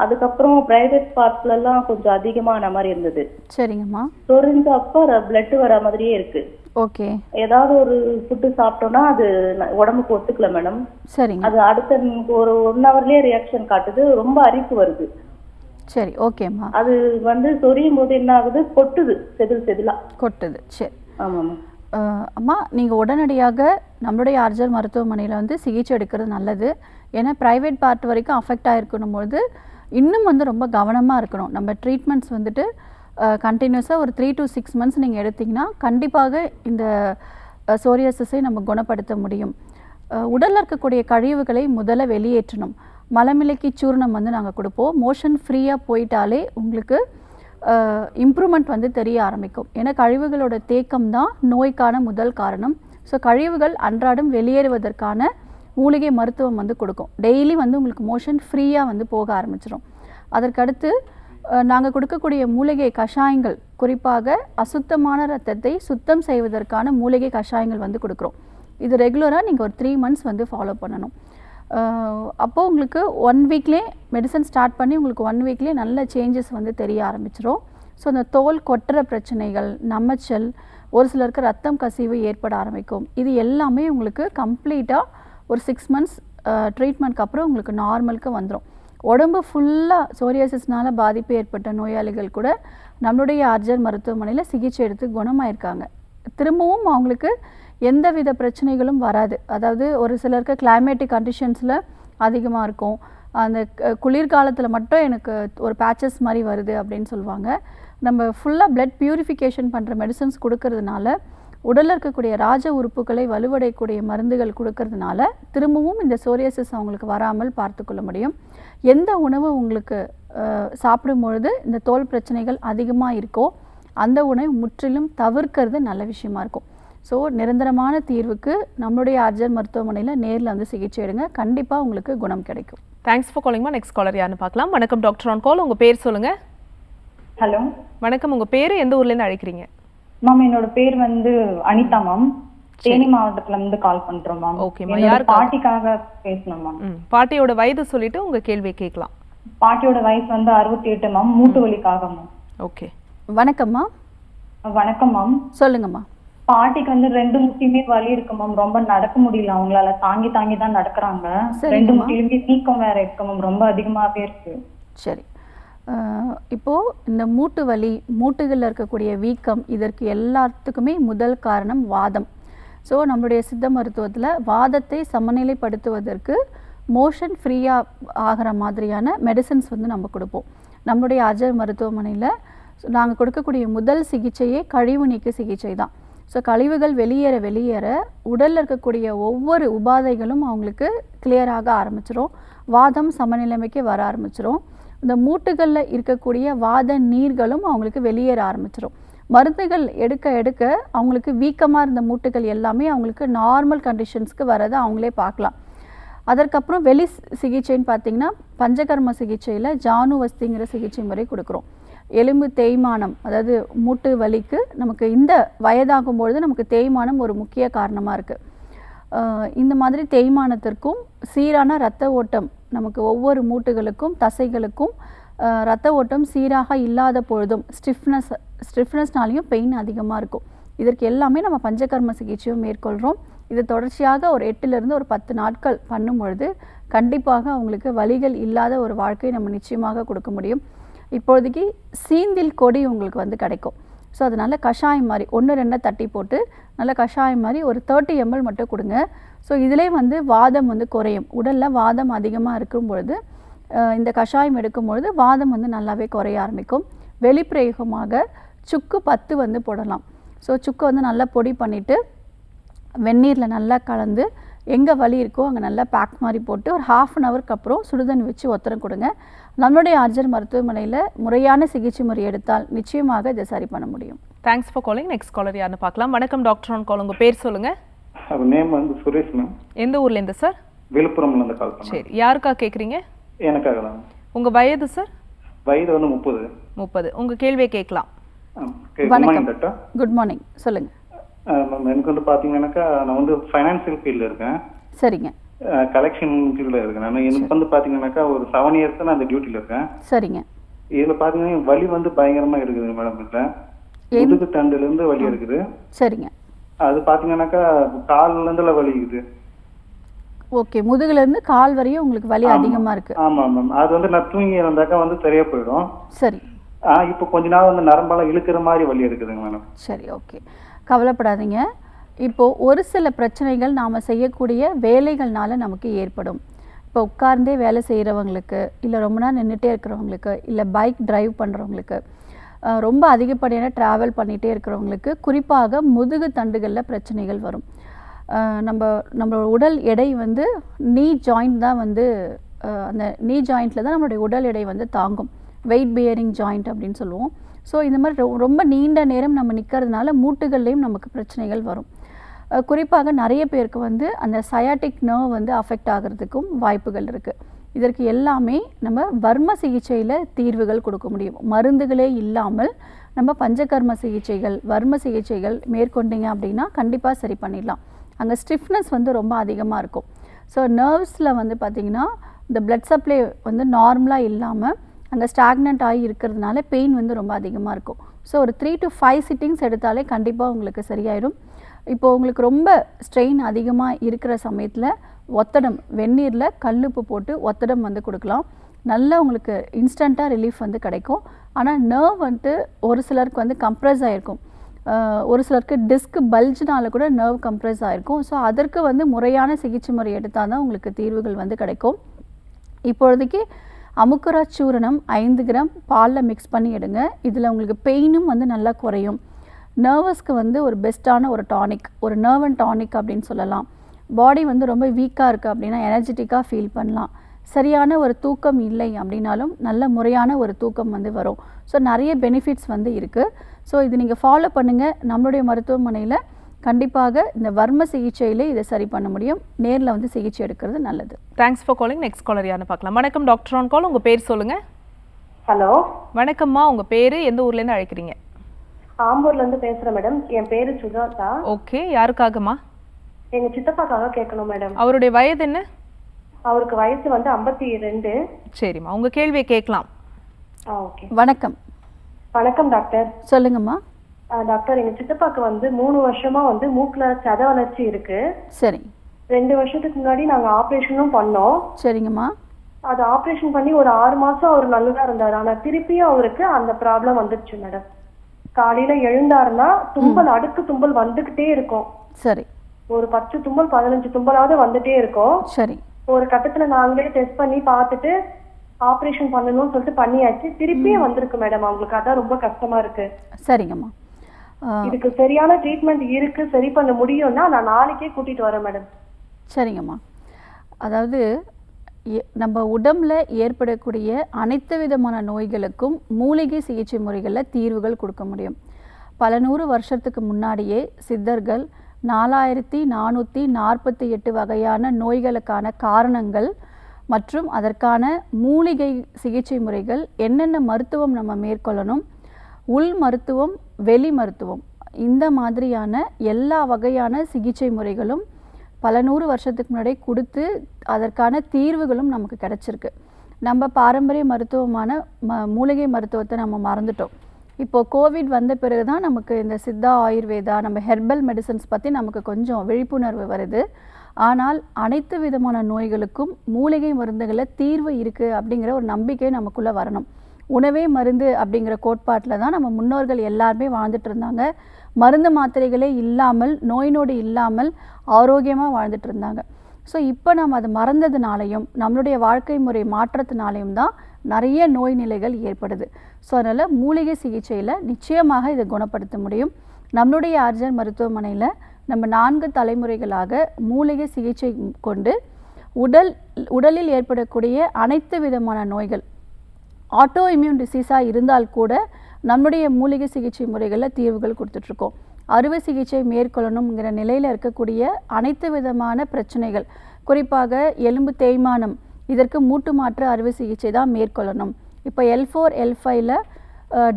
அதுக்கப்புறம் பிரைவேட் பார்ட்ஸ்ல எல்லாம் கொஞ்சம் அதிகமான மாதிரி இருந்தது. சரிங்கம்மா. சொரிஞ்ச அப்ப பிளட் வர மாதிரியே இருக்கு. ஓகே. ஏதாவது ஒரு ஃபுட்டு சாப்பிட்டோம்னா அது உடம்புக்கு ஒத்துக்கல மேடம். சரிங்க. அது அடுத்த ஒரு 1 ஹவர்லயே ரியாக்ஷன் காட்டுது, ரொம்ப அரிப்பு வருது. சரி, ஓகேம்மா. அது சொரியும் போது என்ன ஆகுது, கொட்டுது, செதிலா கொட்டுது. சரி. ஆமாம்மா. அம்மா, நீங்கள் உடனடியாக நம்மளுடைய ஆர்ஜர் மருத்துவமனையில் சிகிச்சை எடுக்கிறது நல்லது. ஏன்னா ப்ரைவேட் பார்ட் வரைக்கும் அஃபெக்ட் ஆகிருக்கணும் போது இன்னும் ரொம்ப கவனமாக இருக்கணும். நம்ம ட்ரீட்மெண்ட்ஸ் கண்டினியூஸாக ஒரு 3 to 6 மந்த்ஸ் நீங்கள் எடுத்திங்கன்னா கண்டிப்பாக இந்த சோரியாசிஸை நம்ம குணப்படுத்த முடியும். உடலில் இருக்கக்கூடிய கழிவுகளை முதல்ல வெளியேற்றணும். மலமிளக்கி சூர்ணம் நாங்கள் கொடுப்போம். மோஷன் ஃப்ரீயாக போயிட்டாலே உங்களுக்கு இம்ப்ரூவ்மெண்ட் தெரிய ஆரம்பிக்கும். ஏன்னா கழிவுகளோட தேக்கம் தான் நோய்க்கான முதல் காரணம். ஸோ கழிவுகள் அன்றாடம் வெளியேறுவதற்கான மூலிகை மருத்துவம் கொடுக்கும். டெய்லி உங்களுக்கு மோஷன் ஃப்ரீயாக போக ஆரம்பிச்சிடும். அதற்கடுத்து நாங்கள் கொடுக்கக்கூடிய மூலிகை கஷாயங்கள், குறிப்பாக அசுத்தமான ரத்தத்தை சுத்தம் செய்வதற்கான மூலிகை கஷாயங்கள் கொடுக்குறோம். இது ரெகுலராக நீங்கள் ஒரு 3 மந்த்ஸ் ஃபாலோ பண்ணணும். அப்போது உங்களுக்கு 1 வீக்லேயே மெடிசன் ஸ்டார்ட் பண்ணி உங்களுக்கு 1 வீக்லேயே நல்ல சேஞ்சஸ் தெரிய ஆரம்பிச்சிடும். ஸோ அந்த தோல் கொட்டுற பிரச்சனைகள், நமச்சல், ஒரு சிலருக்கு ரத்தம் கசிவு ஏற்பட ஆரம்பிக்கும். இது எல்லாமே உங்களுக்கு கம்ப்ளீட்டாக ஒரு 6 மந்த்ஸ் ட்ரீட்மெண்ட்க்கு அப்புறம் உங்களுக்கு நார்மலுக்கு வந்துடும். உடம்பு ஃபுல்லாக சோரியாசிஸ்னால் பாதிப்பு ஏற்பட்ட நோயாளிகள் கூட நம்மளுடைய ஆர்ஜர் மருத்துவமனையில் சிகிச்சை எடுத்து குணமாயிருக்காங்க. திரும்பவும் அவங்களுக்கு எந்தவித பிரச்சனைகளும் வராது. அதாவது ஒரு சிலருக்கு கிளைமேட்டிக் கண்டிஷன்ஸில் அதிகமாக இருக்கும். அந்த குளிர்காலத்தில் மட்டும் எனக்கு ஒரு பேச்சஸ் மாதிரி வருது அப்படின்னு சொல்லுவாங்க. நம்ம ஃபுல்லாக பிளட் பியூரிஃபிகேஷன் பண்ணுற மெடிசன்ஸ் கொடுக்கறதுனால, உடலில் இருக்கக்கூடிய ராஜ உறுப்புகளை வலுவடையக்கூடிய மருந்துகள் கொடுக்கறதுனால திரும்பவும் இந்த சோரியாசிஸ் அவங்களுக்கு வராமல் பார்த்துக்கொள்ள முடியும். எந்த உணவு உங்களுக்கு சாப்பிடும் பொழுது இந்த தோல் பிரச்சனைகள் அதிகமாக இருக்கோ அந்த உணவை முற்றிலும் தவிர்க்கிறது நல்ல விஷயமா இருக்கும். ஸோ நிரந்தரமான தீர்வுக்கு நம்மளுடைய ஆர்ஜர் மருத்துவமனையில் நேரில் சிகிச்சை எடுங்க. கண்டிப்பாக உங்களுக்கு குணம் கிடைக்கும். தேங்க்ஸ் ஃபார் காலிங்மா. நெக்ஸ்ட் காலர் யாருன்னு பார்க்கலாம். வணக்கம் டாக்டர் ஆன் கால். உங்கள் பேர் சொல்லுங்கள். ஹலோ வணக்கம். உங்கள் பேர் எந்த ஊர்லேருந்து அழைக்கிறீங்க? மேம், என்னோட பேர் அனிதா மேம். தேனி மாவட்டத்துல இருந்து கால் பண்றோம் மேம். ஓகேம்மா. யாரு? பாட்டிக்காக பேசணும் மேம். பாட்டியோட வயது சொல்லிட்டு உங்க கேள்வி கேட்கலாம். பாட்டியோட வயசு 68 மேம். மூட்டு வலிக்காக மேம். ஓகே. வணக்கம்மா. வணக்கம் மேம். சொல்லுங்கம்மா. பாட்டிக்கு 2 முட்டியுமே வலி இருக்கு மேம். ரொம்ப நடக்க முடியல அவங்களால. தாங்கி தான் நடக்கிறாங்க. 2 முட்டிலுமே வீக்கம் வேற இருக்கு மேம். ரொம்ப அதிகமாவே இருக்கு. சரி. இப்போது இந்த மூட்டு வலி, மூட்டுகளில் இருக்கக்கூடிய வீக்கம், இதற்கு எல்லாத்துக்குமே முதல் காரணம் வாதம். ஸோ நம்மளுடைய சித்த மருத்துவத்தில் வாதத்தை சமநிலைப்படுத்துவதற்கு மோஷன் ஃப்ரீயாக ஆகிற மாதிரியான மெடிசன்ஸ் நம்ம கொடுப்போம். நம்மளுடைய ஆர்ஜர் மருத்துவமனையில் நாங்கள் கொடுக்கக்கூடிய முதல் சிகிச்சையே கழிவு நீக்க சிகிச்சை தான். ஸோ கழிவுகள் வெளியேற உடலில் இருக்கக்கூடிய ஒவ்வொரு உபாதைகளும் அவங்களுக்கு கிளியராக ஆரம்பிச்சிடும். வாதம் சமநிலைமைக்கு வர ஆரம்பிச்சிடும். இந்த மூட்டுகளில் இருக்கக்கூடிய வாத நீர்களும் அவங்களுக்கு வெளியேற ஆரம்பிச்சிடும். மருந்துகள் எடுக்க அவங்களுக்கு வீக்கமாக இருந்த மூட்டுகள் எல்லாமே அவங்களுக்கு நார்மல் கண்டிஷன்ஸ்க்கு வரதை அவங்களே பார்க்கலாம். அதற்கப்புறம் வெளி சிகிச்சைன்னு பார்த்திங்கன்னா பஞ்சகர்ம சிகிச்சையில் ஜானுவஸ்திங்கிற சிகிச்சை முறை கொடுக்குறோம். எலும்பு தேய்மானம், அதாவது மூட்டு வலிக்கு நமக்கு இந்த வயதாகும்பொழுது நமக்கு தேய்மானம் ஒரு முக்கிய காரணமாக இருக்குது. இந்த மாதிரி தேய்மானத்திற்கும் சீரான இரத்த ஓட்டம் நமக்கு ஒவ்வொரு மூட்டுகளுக்கும் தசைகளுக்கும் இரத்த ஓட்டம் சீராக இல்லாத பொழுதும் ஸ்டிஃப்னஸ்னாலையும் பெயின் அதிகமாக இருக்கும். இதற்கு எல்லாமே நம்ம பஞ்சகர்ம சிகிச்சையும் மேற்கொள்கிறோம். இது தொடர்ச்சியாக ஒரு 8லிருந்து ஒரு 10 நாட்கள் பண்ணும் பொழுது கண்டிப்பாக அவங்களுக்கு வலிகள் இல்லாத ஒரு வாழ்க்கையை நம்ம நிச்சயமாக கொடுக்க முடியும். இப்போதைக்கு சீந்தில் கொடி உங்களுக்கு வந்து கிடைக்கும். ஸோ அதனால் கஷாயம் மாதிரி 1-2 தட்டி போட்டு நல்ல கஷாயம் மாதிரி ஒரு 30 ml மட்டும் கொடுங்க. ஸோ இதிலே வந்து வாதம் வந்து குறையும். உடலில் வாதம் அதிகமாக இருக்கும் பொழுது இந்த கஷாயம் எடுக்கும்பொழுது வாதம் வந்து நல்லாவே குறைய ஆரம்பிக்கும். வெளிப்பிரயோகமாக சுக்கு 10 வந்து போடலாம். ஸோ சுக்கு வந்து நல்லா பொடி பண்ணிவிட்டு வெந்நீரில் நல்லா கலந்து எங்கே வலி இருக்கோ அங்கே நல்லா பேக் மாதிரி போட்டு ஒரு 1/2 ஹவருக்கு அப்புறம் சுடுதண்ணி வச்சு ஒத்தரம் கொடுங்க. நம்மளுடைய ஆர்ஜர் மருத்துவமனையில் முறையான சிகிச்சை முறை எடுத்தால் நிச்சயமாக இதை சரி பண்ண முடியும். Thanks for calling. Next caller யாருன்னு பார்க்கலாம். வணக்கம் டாக்டர் ஆன் கால். உங்கள் பேர் சொல்லுங்கள். நேம் வந்து சுரேஷ் மேம். எந்த ஊர்லேருந்து சார்? விழுப்புரம்லேருந்து கால் பண்ணேன். சரி, யாருக்கா கேட்குறீங்க? எனக்காக தான். உங்கள் வயது சார்? வயது வந்து 30. 30. உங்கள் கேள்வியை கேட்கலாம். வணக்கம். குட் மார்னிங், சொல்லுங்கள். மேம் எனக்கு வந்து பார்த்தீங்கன்னாக்கா நான் வந்து ஃபைனான்சியல் ஃபீல்டில் இருக்கேன். சரிங்க. கலெக்ஷன் ஃபீல்டில் இருக்கேன். நான் எனக்கு வந்து பார்த்தீங்கன்னாக்கா ஒரு 7 இயர்ஸ் நான் அந்த டியூட்டியில் இருக்கேன். சரிங்க. இதில் பார்த்தீங்கன்னா வலி வந்து பயங்கரமாக இருக்குது மேடம். இதில் முதுகு தண்டுலேருந்து வலி இருக்குது. சரிங்க. அது பார்த்தீங்கன்னாக்கா கால்லேருந்துல வலி இருக்குது. ஓகே, முதுகுலேருந்து கால் வரையும் உங்களுக்கு வலி அதிகமாக இருக்குது. ஆமாம் மேம். அது வந்து நான் தூங்கி இருந்தாக்கா வந்து சரியாக போயிடும். சரி. இப்போ கொஞ்ச நாள் வந்து நரம்பெல்லாம் இழுக்கிற மாதிரி வலி இருக்குதுங்க மேடம். சரி, ஓகே, கவலைப்படாதீங்க. இப்போது ஒரு சில பிரச்சனைகள் நாம் செய்யக்கூடிய வேலைகள்னால நமக்கு ஏற்படும். இப்போ உட்கார்ந்தே வேலை செய்கிறவங்களுக்கு, இல்லை ரொம்ப நேரம் நின்றுட்டே இருக்கிறவங்களுக்கு, இல்லை பைக் டிரைவ் பண்ணுறவங்களுக்கு, ரொம்ப அதிகப்படியான ட்ராவல் பண்ணிகிட்டே இருக்கிறவங்களுக்கு குறிப்பாக முதுகு தண்டுகளில் பிரச்சனைகள் வரும். நம்மளோட உடல் எடை வந்து நீ ஜாயிண்ட் தான் வந்து அந்த நீ ஜாயிண்ட்டில் தான் நம்மளுடைய உடல் எடை வந்து தாங்கும். வெயிட் பியரிங் ஜாயிண்ட் அப்படின்னு சொல்லுவோம். ஸோ இந்த மாதிரி ரொம்ப நீண்ட நேரம் நம்ம நிற்கிறதுனால மூட்டுகள்லேயும் நமக்கு பிரச்சனைகள் வரும். குறிப்பாக நிறைய பேருக்கு வந்து அந்த சயாட்டிக் நர்வ் வந்து அஃபெக்ட் ஆகிறதுக்கும் வாய்ப்புகள் இருக்குது. இதற்கு எல்லாமே நம்ம வர்ம சிகிச்சையில் தீர்வுகள் கொடுக்க முடியும். மருந்துகளே இல்லாமல் நம்ம பஞ்சகர்ம சிகிச்சைகள், வர்ம சிகிச்சைகள் மேற்கொண்டீங்க அப்படின்னா கண்டிப்பாக சரி பண்ணிடலாம். அங்கே ஸ்டிஃப்னஸ் வந்து ரொம்ப அதிகமாக இருக்கும். ஸோ நர்வ்ஸில் வந்து பார்த்திங்கன்னா இந்த பிளட் சப்ளை வந்து நார்மலாக இல்லாமல் அங்கே ஸ்டாக்னண்ட் ஆகி இருக்கிறதுனால பெயின் வந்து ரொம்ப அதிகமாக இருக்கும். ஸோ ஒரு 3 to 5 சிட்டிங்ஸ் எடுத்தாலே கண்டிப்பாக உங்களுக்கு சரியாயிடும். இப்போது உங்களுக்கு ரொம்ப ஸ்ட்ரெயின் அதிகமாக இருக்கிற சமயத்தில் ஒத்தடம், வெந்நீரில் கல்லுப்பு போட்டு ஒத்தடம் வந்து கொடுக்கலாம். நல்ல உங்களுக்கு இன்ஸ்டண்ட்டாக ரிலீஃப் வந்து கிடைக்கும். ஆனால் நர்வ் வந்துட்டு ஒரு சிலருக்கு வந்து கம்ப்ரெஸ் ஆகிருக்கும், ஒரு சிலருக்கு டிஸ்க் பல்ஜ்னால கூட நர்வ் கம்ப்ரெஸ் ஆகிருக்கும். ஸோ அதற்கு வந்து முறையான சிகிச்சை முறை எடுத்தால் தான் உங்களுக்கு தீர்வுகள் வந்து கிடைக்கும். இப்பொழுதைக்கு அமுக்குரா சூரணம் 5 கிராம் பாலில் மிக்ஸ் பண்ணி எடுங்க. இதில் உங்களுக்கு பெயினும் வந்து நல்லா குறையும். நர்வஸ்க்கு வந்து ஒரு பெஸ்ட்டான ஒரு டானிக், ஒரு நர்வ் அண்ட் டானிக் அப்படின்னு சொல்லலாம். பாடி வந்து ரொம்ப வீக்காக இருக்குது அப்படின்னா எனர்ஜெட்டிக்காக ஃபீல் பண்ணலாம். சரியான ஒரு தூக்கம் இல்லை அப்படின்னாலும் நல்ல முறையான ஒரு தூக்கம் வந்து வரும். ஸோ நிறைய பெனிஃபிட்ஸ் வந்து இருக்குது. ஸோ இது நீங்கள் ஃபாலோ பண்ணுங்கள். நம்மளுடைய மருத்துவமனையில் கண்டிப்பாக இந்த வர்ம சிகிச்சையிலே இதை சரி பண்ண முடியும். நேரில் வந்து சிகிச்சை எடுக்கிறது நல்லது. Thanks for calling. Next caller யாருன்னு பார்க்கலாம். வணக்கம் டாக்டர் ஆன் கால். உங்கள் பேர் சொல்லுங்கள். ஹலோ, வணக்கம்மா. உங்கள் பேர், எந்த ஊர்லேருந்து அழைக்கிறீங்க? ஆம்பூர்லேருந்து பேசுகிறேன் மேடம். என் பேர் சுஜாதா. ஓகே, யாருக்காகம்மா? எங்கள் சித்தப்பாக்காக கேட்கணும் மேடம். அவருடைய வயது என்ன? அவருக்கு வயசு வந்து 52. சரிம்மா, உங்கள் கேள்வியை கேட்கலாம். ஓகே. வணக்கம். வணக்கம் டாக்டர். சொல்லுங்கம்மா. டாக்டர், எங்க சித்தப்பாக்கு வந்து 3 வருஷமா வந்து மூக்குல சத வளர்ச்சி இருக்கு. சரி. 2 வருஷத்துக்கு முன்னாடி நாங்க ஆபரேஷனும் பண்ணோம். சரிங்கம்மா. அது ஆபரேஷன் பண்ணி ஒரு 6 மாசம் அவர் நல்லா இருந்தாரு. ஆனா திருப்பியும் அவருக்கு அந்த ப்ராப்ளம் வந்துருச்சு மேடம். காலையில எழுந்தாருன்னா தும்பல், அடுக்கு தும்பல் வந்துகிட்டே இருக்கும். சரி. ஒரு 10 தும்பல் 15 தும்பலாவது வந்துட்டே இருக்கும். சரி. ஒரு கட்டத்துல நாங்களே டெஸ்ட் பண்ணி பார்த்துட்டு ஆபரேஷன் பண்ணணும்னு சொல்லிட்டு பண்ணியாச்சு. திருப்பியும் வந்திருக்கு மேடம். அவங்களுக்கு அதான் ரொம்ப கஷ்டமா இருக்கு. சரிங்கம்மா. இதுக்கு சரியான ட்ரீட்மெண்ட் இருக்கு, சரி பண்ண முடியும்னா நான் நாளைக்கே கூட்டிட்டு வரேன் மேடம். சரிங்கம்மா. அதாவது நம்ம உடம்புல ஏற்படக்கூடிய அனைத்து விதமான நோய்களுக்கும் மூலிகை சிகிச்சை முறைகளில் தீர்வுகள் கொடுக்க முடியும். பல 100 வருஷத்துக்கு முன்னாடியே சித்தர்கள் 4448 வகையான நோய்களுக்கான காரணங்கள் மற்றும் அதற்கான மூலிகை சிகிச்சை முறைகள், என்னென்ன மருத்துவம் நம்ம மேற்கொள்ளணும், உள் மருத்துவம், வெளி மருத்துவம், இந்த மாதிரியான எல்லா வகையான சிகிச்சை முறைகளும் பல 100 வருஷத்துக்கு முன்னாடி கொடுத்து அதற்கான தீர்வுகளும் நமக்கு கிடைச்சிருக்கு. நம்ம பாரம்பரிய மருத்துவமான மூலிகை மருத்துவத்தை நம்ம மறந்துட்டோம். இப்போ கோவிட் வந்த பிறகு தான் நமக்கு இந்த சித்தா, ஆயுர்வேதா, நம்ம ஹெர்பல் மெடிசன்ஸ் பற்றி நமக்கு கொஞ்சம் விழிப்புணர்வு வருது. ஆனால் அனைத்து விதமான நோய்களுக்கும் மூலிகை மருந்துகளில் தீர்வு இருக்குது அப்படிங்கிற ஒரு நம்பிக்கை நமக்குள்ளே வரணும். உணவே மருந்து அப்படிங்கிற கோட்பாட்டில் தான் நம்ம முன்னோர்கள் எல்லாருமே வாழ்ந்துட்டு இருந்தாங்க. மருந்து மாத்திரைகளே இல்லாமல், நோய் நொடி இல்லாமல் ஆரோக்கியமாக வாழ்ந்துட்டு இருந்தாங்க. ஸோ இப்போ நம்ம அதை மறந்ததுனாலையும் நம்மளுடைய வாழ்க்கை முறை மாற்றத்தினாலையும் தான் நிறைய நோய் நிலைகள் ஏற்படுது. ஸோ அதனால் மூலிகை சிகிச்சையில் நிச்சயமாக இதை குணப்படுத்த முடியும். நம்மளுடைய ஆர்ஜர் மருத்துவமனையில் நம்ம 4 தலைமுறைகளாக மூலிகை சிகிச்சை கொண்டு உடலில் ஏற்படக்கூடிய அனைத்து விதமான நோய்கள், ஆட்டோ இம்யூன் டிசீஸாக இருந்தால் கூட நம்முடைய மூலிகை சிகிச்சை முறைகளில் தீர்வுகள் கொடுத்துட்ருக்கோம். அறுவை சிகிச்சை மேற்கொள்ளணுங்கிற நிலையில் இருக்கக்கூடிய அனைத்து விதமான பிரச்சனைகள், குறிப்பாக எலும்பு தேய்மானம், இதற்கு மூட்டு மாற்று அறுவை சிகிச்சை தான் மேற்கொள்ளணும். இப்போ L4 L5ல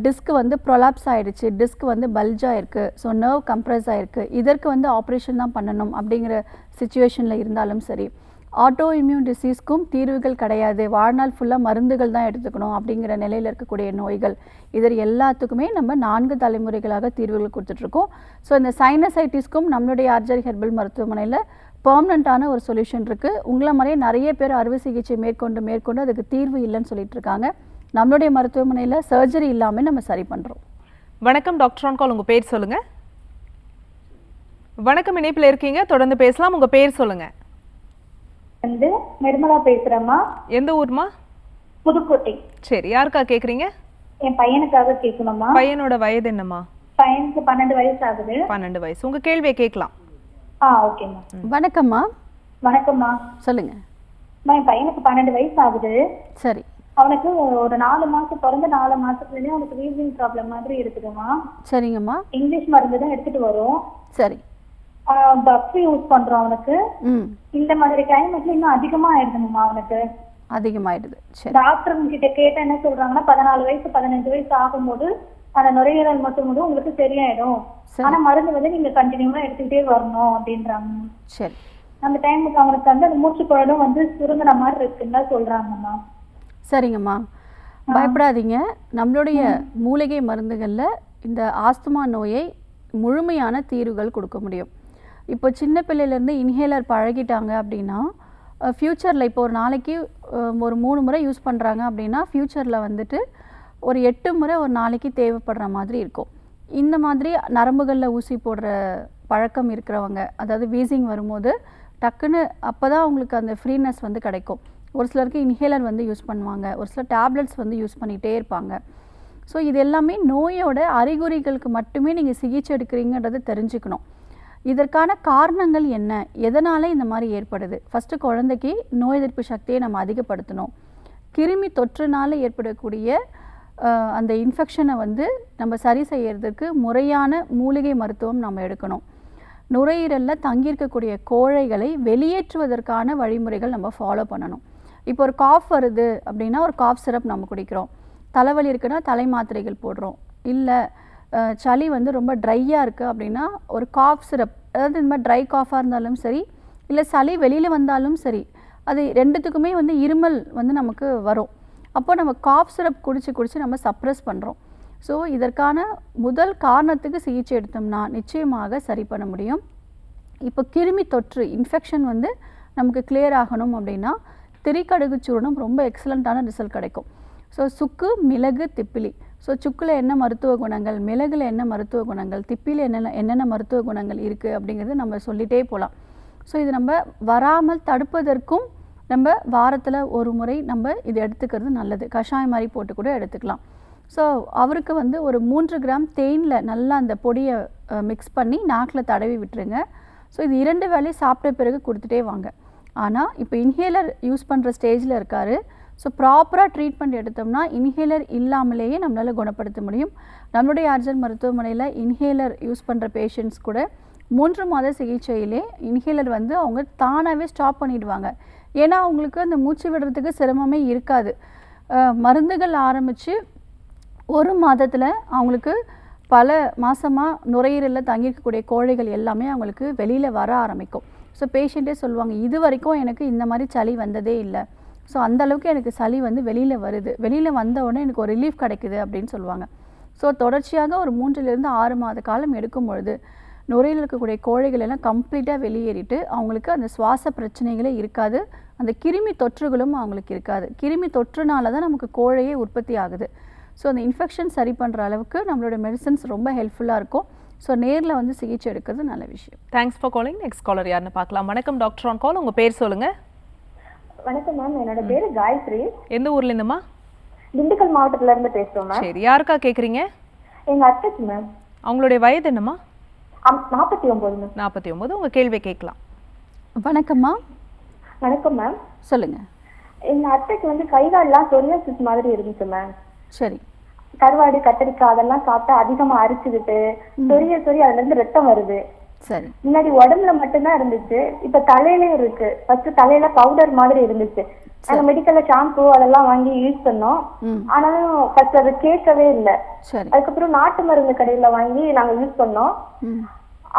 டிஸ்க் வந்து ப்ரொலாப்ஸ் ஆகிடுச்சு, டிஸ்க் வந்து பல்ஜாக இருக்குது, ஸோ நர்வ் கம்ப்ரெஸ் ஆகிருக்கு, இதற்கு வந்து ஆப்ரேஷன் தான் பண்ணணும் அப்படிங்கிற சுச்சுவேஷனில் இருந்தாலும் சரி, ஆட்டோ இம்யூன் டிசீஸ்க்கும் தீர்வுகள் கிடையாது, வாழ்நாள் ஃபுல்லாக மருந்துகள் தான் எடுத்துக்கணும் அப்படிங்கிற நிலையில் இருக்கக்கூடிய நோய்கள், இதர் எல்லாத்துக்குமே நம்ம 4 தலைமுறைகளாக தீர்வுகள் கொடுத்துட்ருக்கோம். ஸோ இந்த சைனசைட்டிஸ்க்கும் நம்மளுடைய ஆர்ஜர் ஹெர்பல் மருத்துவமனையில் பெர்மனண்ட்டான ஒரு சொல்யூஷன் இருக்குது. உங்களை மாதிரியே நிறைய பேர் அறுவை சிகிச்சை மேற்கொண்டு அதுக்கு தீர்வு இல்லைன்னு சொல்லிட்டு இருக்காங்க. நம்மளுடைய மருத்துவமனையில் சர்ஜரி இல்லாமல் நம்ம சரி பண்ணுறோம். வணக்கம் டாக்டர் ஆன் கால், உங்கள் பேர் சொல்லுங்கள். வணக்கம், இணைப்பில் இருக்கீங்க, தொடர்ந்து பேசலாம். உங்கள் பேர் சொல்லுங்கள். வந்து நிர்மலா பேசுறேம்மா. எந்த ஊர்மா? புதுக்கோட்டை. சரி, யாருக்கா கேட்குறீங்க? என் பையனுக்காக கேட்கணுமா. பையனோட வயது என்னம்மா? பையனுக்கு 12 வயசு ஆகுது. 12 வயசு. உங்கள் கேள்வியை கேட்கலாம். ஓகேம்மா. வணக்கம்மா. வணக்கம்மா. சொல்லுங்கள். என் பையனுக்கு 12 வயசு ஆகுது. சரி. அவனுக்கு ஒரு 4 மாசம் பிறந்த 4 மாசத்துலேயே அவனுக்கு வீசிங் ப்ராப்ளம் மாதிரி இருக்குதுமா. சரிங்கம்மா. இங்கிலீஷ் மருந்து தான் எடுத்துட்டு வரும். சரி. பப்ஸ் யூஸ் பண்றோம் அவனுக்கு. இந்த மாதிரி கிளைமேட்ல இன்னும் அதிகமா ஆயிடுதுங்கம்மா அவனுக்கு. அதிகமாயிடுது. சரி. டாக்டர் கிட்ட கேட்ட என்ன சொல்றாங்கன்னா 14 வயசு 15 வயசு ஆகும்போது அந்த நுரையீரல் மட்டும் உங்களுக்கு சரியாயிடும், ஆனா மருந்து வந்து நீங்க கண்டினியூவா எடுத்துக்கிட்டே வரணும் அப்படின்றாங்க. சரி. அந்த டைமுக்கு அவனுக்கு வந்து அந்த மூச்சு குழலும் வந்து சுருங்குற மாதிரி இருக்குன்னு சொல்றாங்கம்மா. சரிங்கம்மா, பயப்படாதீங்க. நம்மளுடைய மூலிகை மருந்துகளில் இந்த ஆஸ்துமா நோயை முழுமையான தீர்வுகள் கொடுக்க முடியும். இப்போ சின்ன பிள்ளையிலேருந்து இன்ஹேலர் பழகிட்டாங்க அப்படின்னா ஃப்யூச்சரில் இப்போ ஒரு நாளைக்கு ஒரு 3 முறை யூஸ் பண்ணுறாங்க அப்படின்னா ஃப்யூச்சரில் வந்துட்டு ஒரு 8 முறை ஒரு நாளைக்கு தேவைப்படுற மாதிரி இருக்கும். இந்த மாதிரி நரம்புகளில் ஊசி போடுற பழக்கம் இருக்கிறவங்க, அதாவது வீசிங் வரும்போது டக்குன்னு அப்போ தான் அவங்களுக்கு அந்த ஃப்ரீனஸ் வந்து கிடைக்கும். ஒரு சிலருக்கு இன்ஹேலர் வந்து யூஸ் பண்ணுவாங்க, ஒரு சிலர் டேப்லெட்ஸ் வந்து யூஸ் பண்ணிகிட்டே இருப்பாங்க. ஸோ இது எல்லாமே நோயோட அறிகுறிகளுக்கு மட்டுமே நீங்கள் சிகிச்சை எடுக்கிறீங்கன்றது தெரிஞ்சுக்கணும். இதற்கான காரணங்கள் என்ன, எதனால் இந்த மாதிரி ஏற்படுது? ஃபஸ்ட்டு குழந்தைக்கு நோய் எதிர்ப்பு சக்தியை நம்ம அதிகப்படுத்தணும். கிருமி தொற்றுனால் ஏற்படக்கூடிய அந்த இன்ஃபெக்ஷனை வந்து நம்ம சரி செய்யறதுக்கு முறையான மூலிகை மருத்துவம் நம்ம எடுக்கணும். நுரையீரலில் தங்கியிருக்கக்கூடிய கோழைகளை வெளியேற்றுவதற்கான வழிமுறைகள் நம்ம ஃபாலோ பண்ணணும். இப்போ ஒரு காஃப் வருது அப்படின்னா ஒரு காஃப் சிரப் நம்ம குடிக்கிறோம். தலைவலி இருக்குன்னா தலை மாத்திரைகள் போடுறோம். இல்லை சளி வந்து ரொம்ப ட்ரையாக இருக்குது அப்படின்னா ஒரு காஃப் சிரப், அதாவது இந்த மாதிரி ட்ரை காஃபாக இருந்தாலும் சரி, இல்லை சளி வெளியில் வந்தாலும் சரி, அது ரெண்டுத்துக்குமே வந்து இருமல் வந்து நமக்கு வரும். அப்போ நம்ம காஃப் சிரப் குடிச்சு நம்ம சப்ரெஸ் பண்ணுறோம். ஸோ இதற்கான முதல் காரணத்துக்கு சிகிச்சை எடுத்தோம்னா நிச்சயமாக சரி பண்ண முடியும். இப்போ கிருமி தொற்று இன்ஃபெக்ஷன் வந்து நமக்கு கிளியர் ஆகணும் அப்படின்னா திரிகடுகு சூர்ணம் ரொம்ப எக்ஸலண்ட்டான ரிசல்ட் கிடைக்கும். ஸோ சுக்கு, மிளகு, திப்பிலி. ஸோ சுக்கில் என்ன மருத்துவ குணங்கள், மிளகுல என்ன மருத்துவ குணங்கள், திப்பியில் என்னென்ன மருத்துவ குணங்கள் இருக்குது அப்படிங்கிறது நம்ம சொல்லிகிட்டே போகலாம். ஸோ இது நம்ம வராமல் தடுப்பதற்கும் நம்ம வாரத்தில் ஒரு முறை நம்ம இது எடுத்துக்கிறது நல்லது. கஷாயம் மாதிரி போட்டு கூட எடுத்துக்கலாம். ஸோ அவருக்கு வந்து ஒரு 3 கிராம் தேனில் நல்லா அந்த பொடியை மிக்ஸ் பண்ணி நாக்கில் தடவி விட்டுருங்க. ஸோ இது 2 வேளை சாப்பிட்ட பிறகு கொடுத்துட்டே வாங்க. ஆனால் இப்போ இன்ஹேலர் யூஸ் பண்ணுற ஸ்டேஜில் இருக்கார். ஸோ ப்ராப்பராக ட்ரீட்மெண்ட் எடுத்தோம்னா இன்ஹேலர் இல்லாமலேயே நம்மளால் குணப்படுத்த முடியும். நம்மளுடைய ஆர்ஜர் மருத்துவமனையில் இன்ஹேலர் யூஸ் பண்ணுற பேஷண்ட்ஸ் கூட 3 மாத சிகிச்சையிலே இன்ஹேலர் வந்து அவங்க தானாகவே ஸ்டாப் பண்ணிடுவாங்க. ஏன்னா அவங்களுக்கு அந்த மூச்சு விடுறதுக்கு சிரமமே இருக்காது. மருந்துகள் ஆரம்பித்து 1 மாதத்தில் அவங்களுக்கு பல மாதமாக நுரையீரலில் தங்கியிருக்கக்கூடிய கோழைகள் எல்லாமே அவங்களுக்கு வெளியில் வர ஆரம்பிக்கும். ஸோ பேஷண்ட்டே சொல்லுவாங்க இது வரைக்கும் எனக்கு இந்த மாதிரி சளி வந்ததே இல்லை, ஸோ அந்தளவுக்கு எனக்கு சளி வந்து வெளியில் வருது, வெளியில் வந்த உடனே எனக்கு ஒரு ரிலீஃப் கிடைக்குது அப்படின்னு சொல்லுவாங்க. ஸோ தொடர்ச்சியாக ஒரு 3லிருந்து 6 மாத காலம் எடுக்கும் பொழுது நுரையில் இருக்கக்கூடிய கோழைகள் எல்லாம் கம்ப்ளீட்டாக வெளியேறிட்டு அவங்களுக்கு அந்த சுவாச பிரச்சனைகளே இருக்காது, அந்த கிருமி தொற்றுகளும் அவங்களுக்கு இருக்காது. கிருமி தொற்றுனால தான் நமக்கு கோழையே உற்பத்தி ஆகுது. ஸோ அந்த இன்ஃபெக்ஷன் சரி பண்ணுற அளவுக்கு நம்மளோட மெடிசன்ஸ் ரொம்ப ஹெல்ப்ஃபுல்லாக இருக்கும். ஸோ நேரில் வந்து சிகிச்சை எடுக்கிறது நல்ல விஷயம். Thanks for calling. Next caller யாருன்னு பார்க்கலாம். வணக்கம் டாக்டர் ஆன் கால். உங்கள் பேர் சொல்லுங்கள். வணக்கம் மேம், என்னோட பேரு காயத்ரி. எந்த ஊர்லேருந்துமா? திண்டுக்கல் மாவட்டத்துல இருந்து பேசுறோம் மேம். சரி, யாருக்கா கேட்குறீங்க? எங்க அத்தைக்கு மேம். அவங்களுடைய வயது என்னம்மா? 49 மேம். 49. உங்கள் கேள்வி கேட்கலாம். வணக்கம்மா. வணக்கம் மேம். சொல்லுங்கள். எங்க அத்தைக்கு வந்து கை கால்லாம் சொரியாசிஸ் மாதிரி இருந்துச்சு மேம். சரி. கருவாடு கத்திரிக்காய் அதெல்லாம் சாப்பிட்டா அதிகமா அரிச்சுக்கிட்டு சொரிய அதுல இருந்து ரத்தம் வருது. சரி. முன்னாடி உடம்புல மட்டும்தான் இருந்துச்சு, இப்ப தலையிலயும் இருக்கு. ஃபர்ஸ்ட் தலையில பவுடர் மாதிரி இருந்துச்சு. நாங்க மெடிக்கல்ல ஷாம்பு அதெல்லாம் வாங்கி யூஸ் பண்ணோம், ஆனாலும் ஃபர்ஸ்ட் அது கேட்கவே இல்லை. அதுக்கப்புறம் நாட்டு மருந்து கடையில வாங்கி நாங்க யூஸ் பண்ணோம்,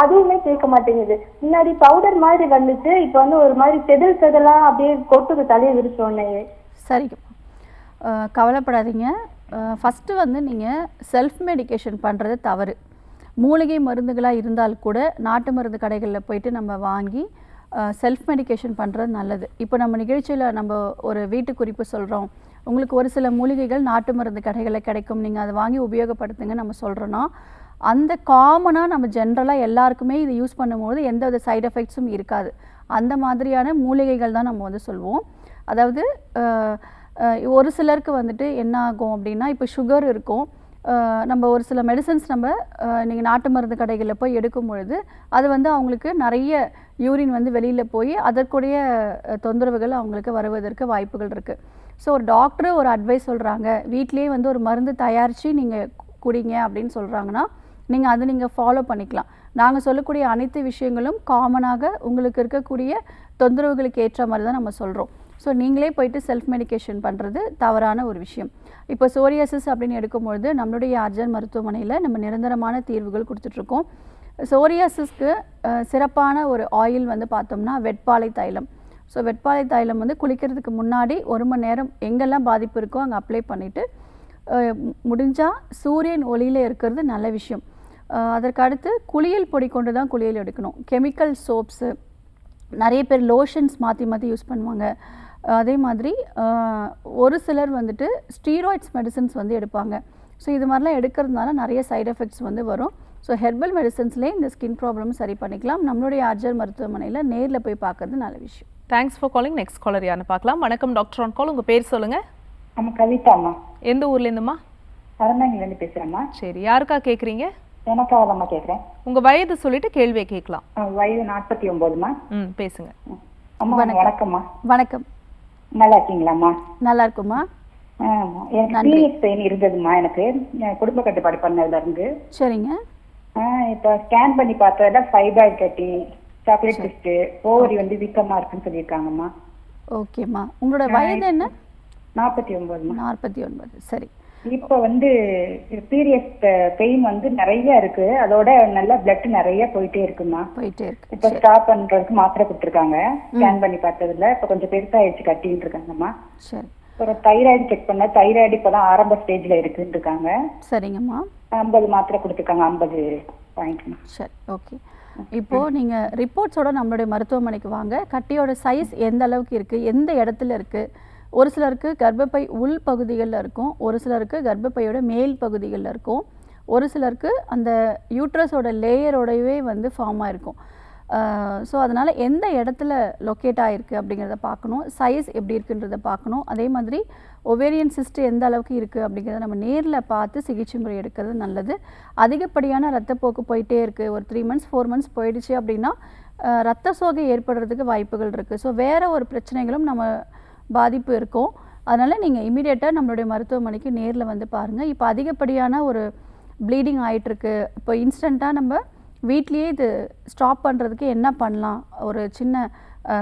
அதுவுமே கேட்க மாட்டேங்குது. முன்னாடி பவுடர் மாதிரி வந்துச்சு, இப்ப வந்து ஒரு மாதிரி செதிலா அப்படியே கொட்டுது தலையை விரிச்சோன்னே. சரி, கவலைப்படாதீங்க. ஃபஸ்ட்டு வந்து நீங்கள் செல்ஃப் மெடிகேஷன் பண்ணுறது தவறு. மூலிகை மருந்துகளாக இருந்தால் கூட நாட்டு மருந்து கடைகளில் போயிட்டு நம்ம வாங்கி செல்ஃப் மெடிகேஷன் பண்ணுறது நல்லது. இப்போ நம்ம நிகழ்ச்சியில் நம்ம ஒரு வீட்டு குறிப்பு சொல்கிறோம், உங்களுக்கு ஒரு சில மூலிகைகள் நாட்டு மருந்து கடைகளில் கிடைக்கும், நீங்கள் அதை வாங்கி உபயோகப்படுத்துங்க நம்ம சொல்கிறோன்னா, அந்த காமனாக நம்ம ஜென்ரலாக எல்லாருக்குமே இது யூஸ் பண்ணும்போது எந்த வித சைடு எஃபெக்ட்ஸும் இருக்காது. அந்த மாதிரியான மூலிகைகள் தான் நம்ம வந்து சொல்லுவோம். அதாவது ஒரு சிலருக்கு வந்துட்டு என்ன ஆகும் அப்படின்னா, இப்போ சுகர் இருக்கும், நம்ம ஒரு சில மெடிசன்ஸ் நம்ம நீங்கள் நாட்டு மருந்து கடைகளில் போய் எடுக்கும் பொழுது அது வந்து அவங்களுக்கு நிறைய யூரின் வந்து வெளியில் போய் அதற்குடைய தொந்தரவுகள் அவங்களுக்கு வருவதற்கு வாய்ப்புகள் இருக்குது. ஸோ ஒரு டாக்டர் ஒரு அட்வைஸ் சொல்கிறாங்க, வீட்டிலேயே வந்து ஒரு மருந்து தயாரித்து நீங்கள் குடிங்க அப்படின்னு சொல்கிறாங்கன்னா நீங்கள் அதை நீங்கள் ஃபாலோ பண்ணிக்கலாம். நாங்கள் சொல்லக்கூடிய அனைத்து விஷயங்களும் காமனாக உங்களுக்கு இருக்கக்கூடிய தொந்தரவுகளுக்கு ஏற்ற மாதிரி தான் நம்ம சொல்கிறோம். ஸோ நீங்களே போயிட்டு செல்ஃப் மெடிகேஷன் பண்ணுறது தவறான ஒரு விஷயம். இப்போ சோரியாசிஸ் அப்படின்னு எடுக்கும்பொழுது நம்மளுடைய ஆர்ஜன் மருத்துவமனையில் நம்ம நிரந்தரமான தீர்வுகள் கொடுத்துட்ருக்கோம். சோரியாசிஸ்க்கு சிறப்பான ஒரு ஆயில் வந்து பார்த்தோம்னா வெட்பாலை தைலம். ஸோ வெட்பாலை தைலம் வந்து குளிக்கிறதுக்கு முன்னாடி 1 மணி நேரம் எங்கெல்லாம் பாதிப்பு இருக்கோ அங்கே அப்ளை பண்ணிவிட்டு முடிஞ்சால் சூரியன் ஒளியில் இருக்கிறது நல்ல விஷயம். அதற்கு அடுத்து குளியல் பொடி கொண்டு தான் குளியல் எடுக்கணும். கெமிக்கல் சோப்ஸு, நிறைய பேர் லோஷன்ஸ் மாற்றி மாற்றி யூஸ் பண்ணுவாங்க. அதே மாதிரி ஒரு சிலர் வந்துட்டு ஸ்டீராய்ட்ஸ் மெடிசன்ஸ் வந்து எடுப்பாங்க. ஸோ இது மாதிரிலாம் எடுக்கிறதுனால நிறைய சைடு எஃபெக்ட்ஸ் வந்து வரும். ஸோ ஹெர்பல் மெடிசன்ஸ்லேயே இந்த ஸ்கின் ப்ராப்ளம் சரி பண்ணிக்கலாம். நம்மளுடைய ஆர்ஜர் மருத்துவமனையில் நேரில் போய் பார்க்கறது நல்ல விஷயம். Thanks for calling. Next caller யாருன்னு பார்க்கலாம். வணக்கம் டாக்டர் ஆன் கால். உங்கள் பேர் சொல்லுங்கள். ஆமாம், கவிதாம்மா. எந்த ஊர்லேருந்துமா? அறந்தாங்கிலேருந்து பேசுகிறேம்மா. சரி, யாருக்கா கேட்குறீங்க? எனக்காகதாம்மா கேட்குறேன். உங்கள் வயது சொல்லிட்டு கேள்வியை கேட்கலாம். வயது 49மா. பேசுங்க. அம்மா வணக்கம்மா. வணக்கம். நல்லா இருக்கீங்களாம்மா? நல்லா இருக்குமா. எனக்கு பீரியட் பெயின் இருந்ததுமா, எனக்கு குடும்ப கட்டுப்பாடு பண்ணதுல இருந்து. சரிங்க. இப்போ ஸ்கேன் பண்ணி பார்த்ததுல ஃபைப்ராய்டு கட்டி, சாக்லேட் சிஸ்ட், ஓவரி வந்து வீக்கமா இருக்குன்னு சொல்லியிருக்காங்கம்மா. ஓகேம்மா. உங்களோட வயது என்ன? 49மா. 49. சரி. இப்போ வந்து பீரியட் பெயின் வந்து நிறைய இருக்கு, அதோட நல்லா பிளட் நிறைய போயிட்டே இருக்குமா. போயிட்டே இருக்கு. இப்போ ஸ்டாப் பண்றதுக்கு மாத்திரை கொடுத்துருக்காங்க. ஸ்கேன் பண்ணி பார்த்ததுல இப்போ கொஞ்சம் பெருசாயிடுச்சு, கட்டின்னு இருக்காங்கம்மா. சரி. ஒரு தைராய்டு செக் பண்ண, தைராய்டு இப்பதான் ஆரம்ப ஸ்டேஜ்ல இருக்குன்னு இருக்காங்க. சரிங்கம்மா. 50 மாத்திரை கொடுத்துருக்காங்க, 50 பாயிண்ட். சரி, ஓகே. இப்போ நீங்க ரிப்போர்ட்ஸோட நம்மளுடைய மருத்துவமனைக்கு வாங்க. கட்டியோட சைஸ் எந்த அளவுக்கு இருக்கு, எந்த இடத்துல இருக்கு, ஒரு சிலருக்கு கர்ப்பப்பை உள் பகுதிகளில் இருக்கும், ஒரு சிலருக்கு கர்ப்பப்பையோட மேல் பகுதிகளில் இருக்கும், ஒரு சிலருக்கு அந்த யூட்ரஸோட லேயரோடவே வந்து ஃபார்ம் ஆகிருக்கும். ஸோ அதனால் எந்த இடத்துல லொக்கேட் ஆகிருக்கு அப்படிங்கிறத பார்க்கணும், சைஸ் எப்படி இருக்குன்றதை பார்க்கணும். அதே மாதிரி ஒவேரியன் சிஸ்ட் எந்த அளவுக்கு இருக்குது அப்படிங்கிறத நம்ம நேரில் பார்த்து சிகிச்சை முறை எடுக்கிறது நல்லது. அதிகப்படியான ரத்தப்போக்கு போயிட்டே இருக்குது, ஒரு 3 months 4 months போயிடுச்சு அப்படின்னா ரத்த சோகை ஏற்படுறதுக்கு வாய்ப்புகள் இருக்குது. ஸோ வேறு ஒரு பிரச்சனைகளும் நம்ம பாதிப்பு இருக்கும். அதனால் நீங்கள் இமீடியட்டாக நம்மளுடைய மருத்துவமனைக்கு நேரில் வந்து பாருங்கள். இப்போ அதிகப்படியான ஒரு ப்ளீடிங் ஆகிட்டுருக்கு. இப்போ இன்ஸ்டண்ட்டாக நம்ம வீட்லேயே இது ஸ்டாப் பண்ணுறதுக்கு என்ன பண்ணலாம், ஒரு சின்ன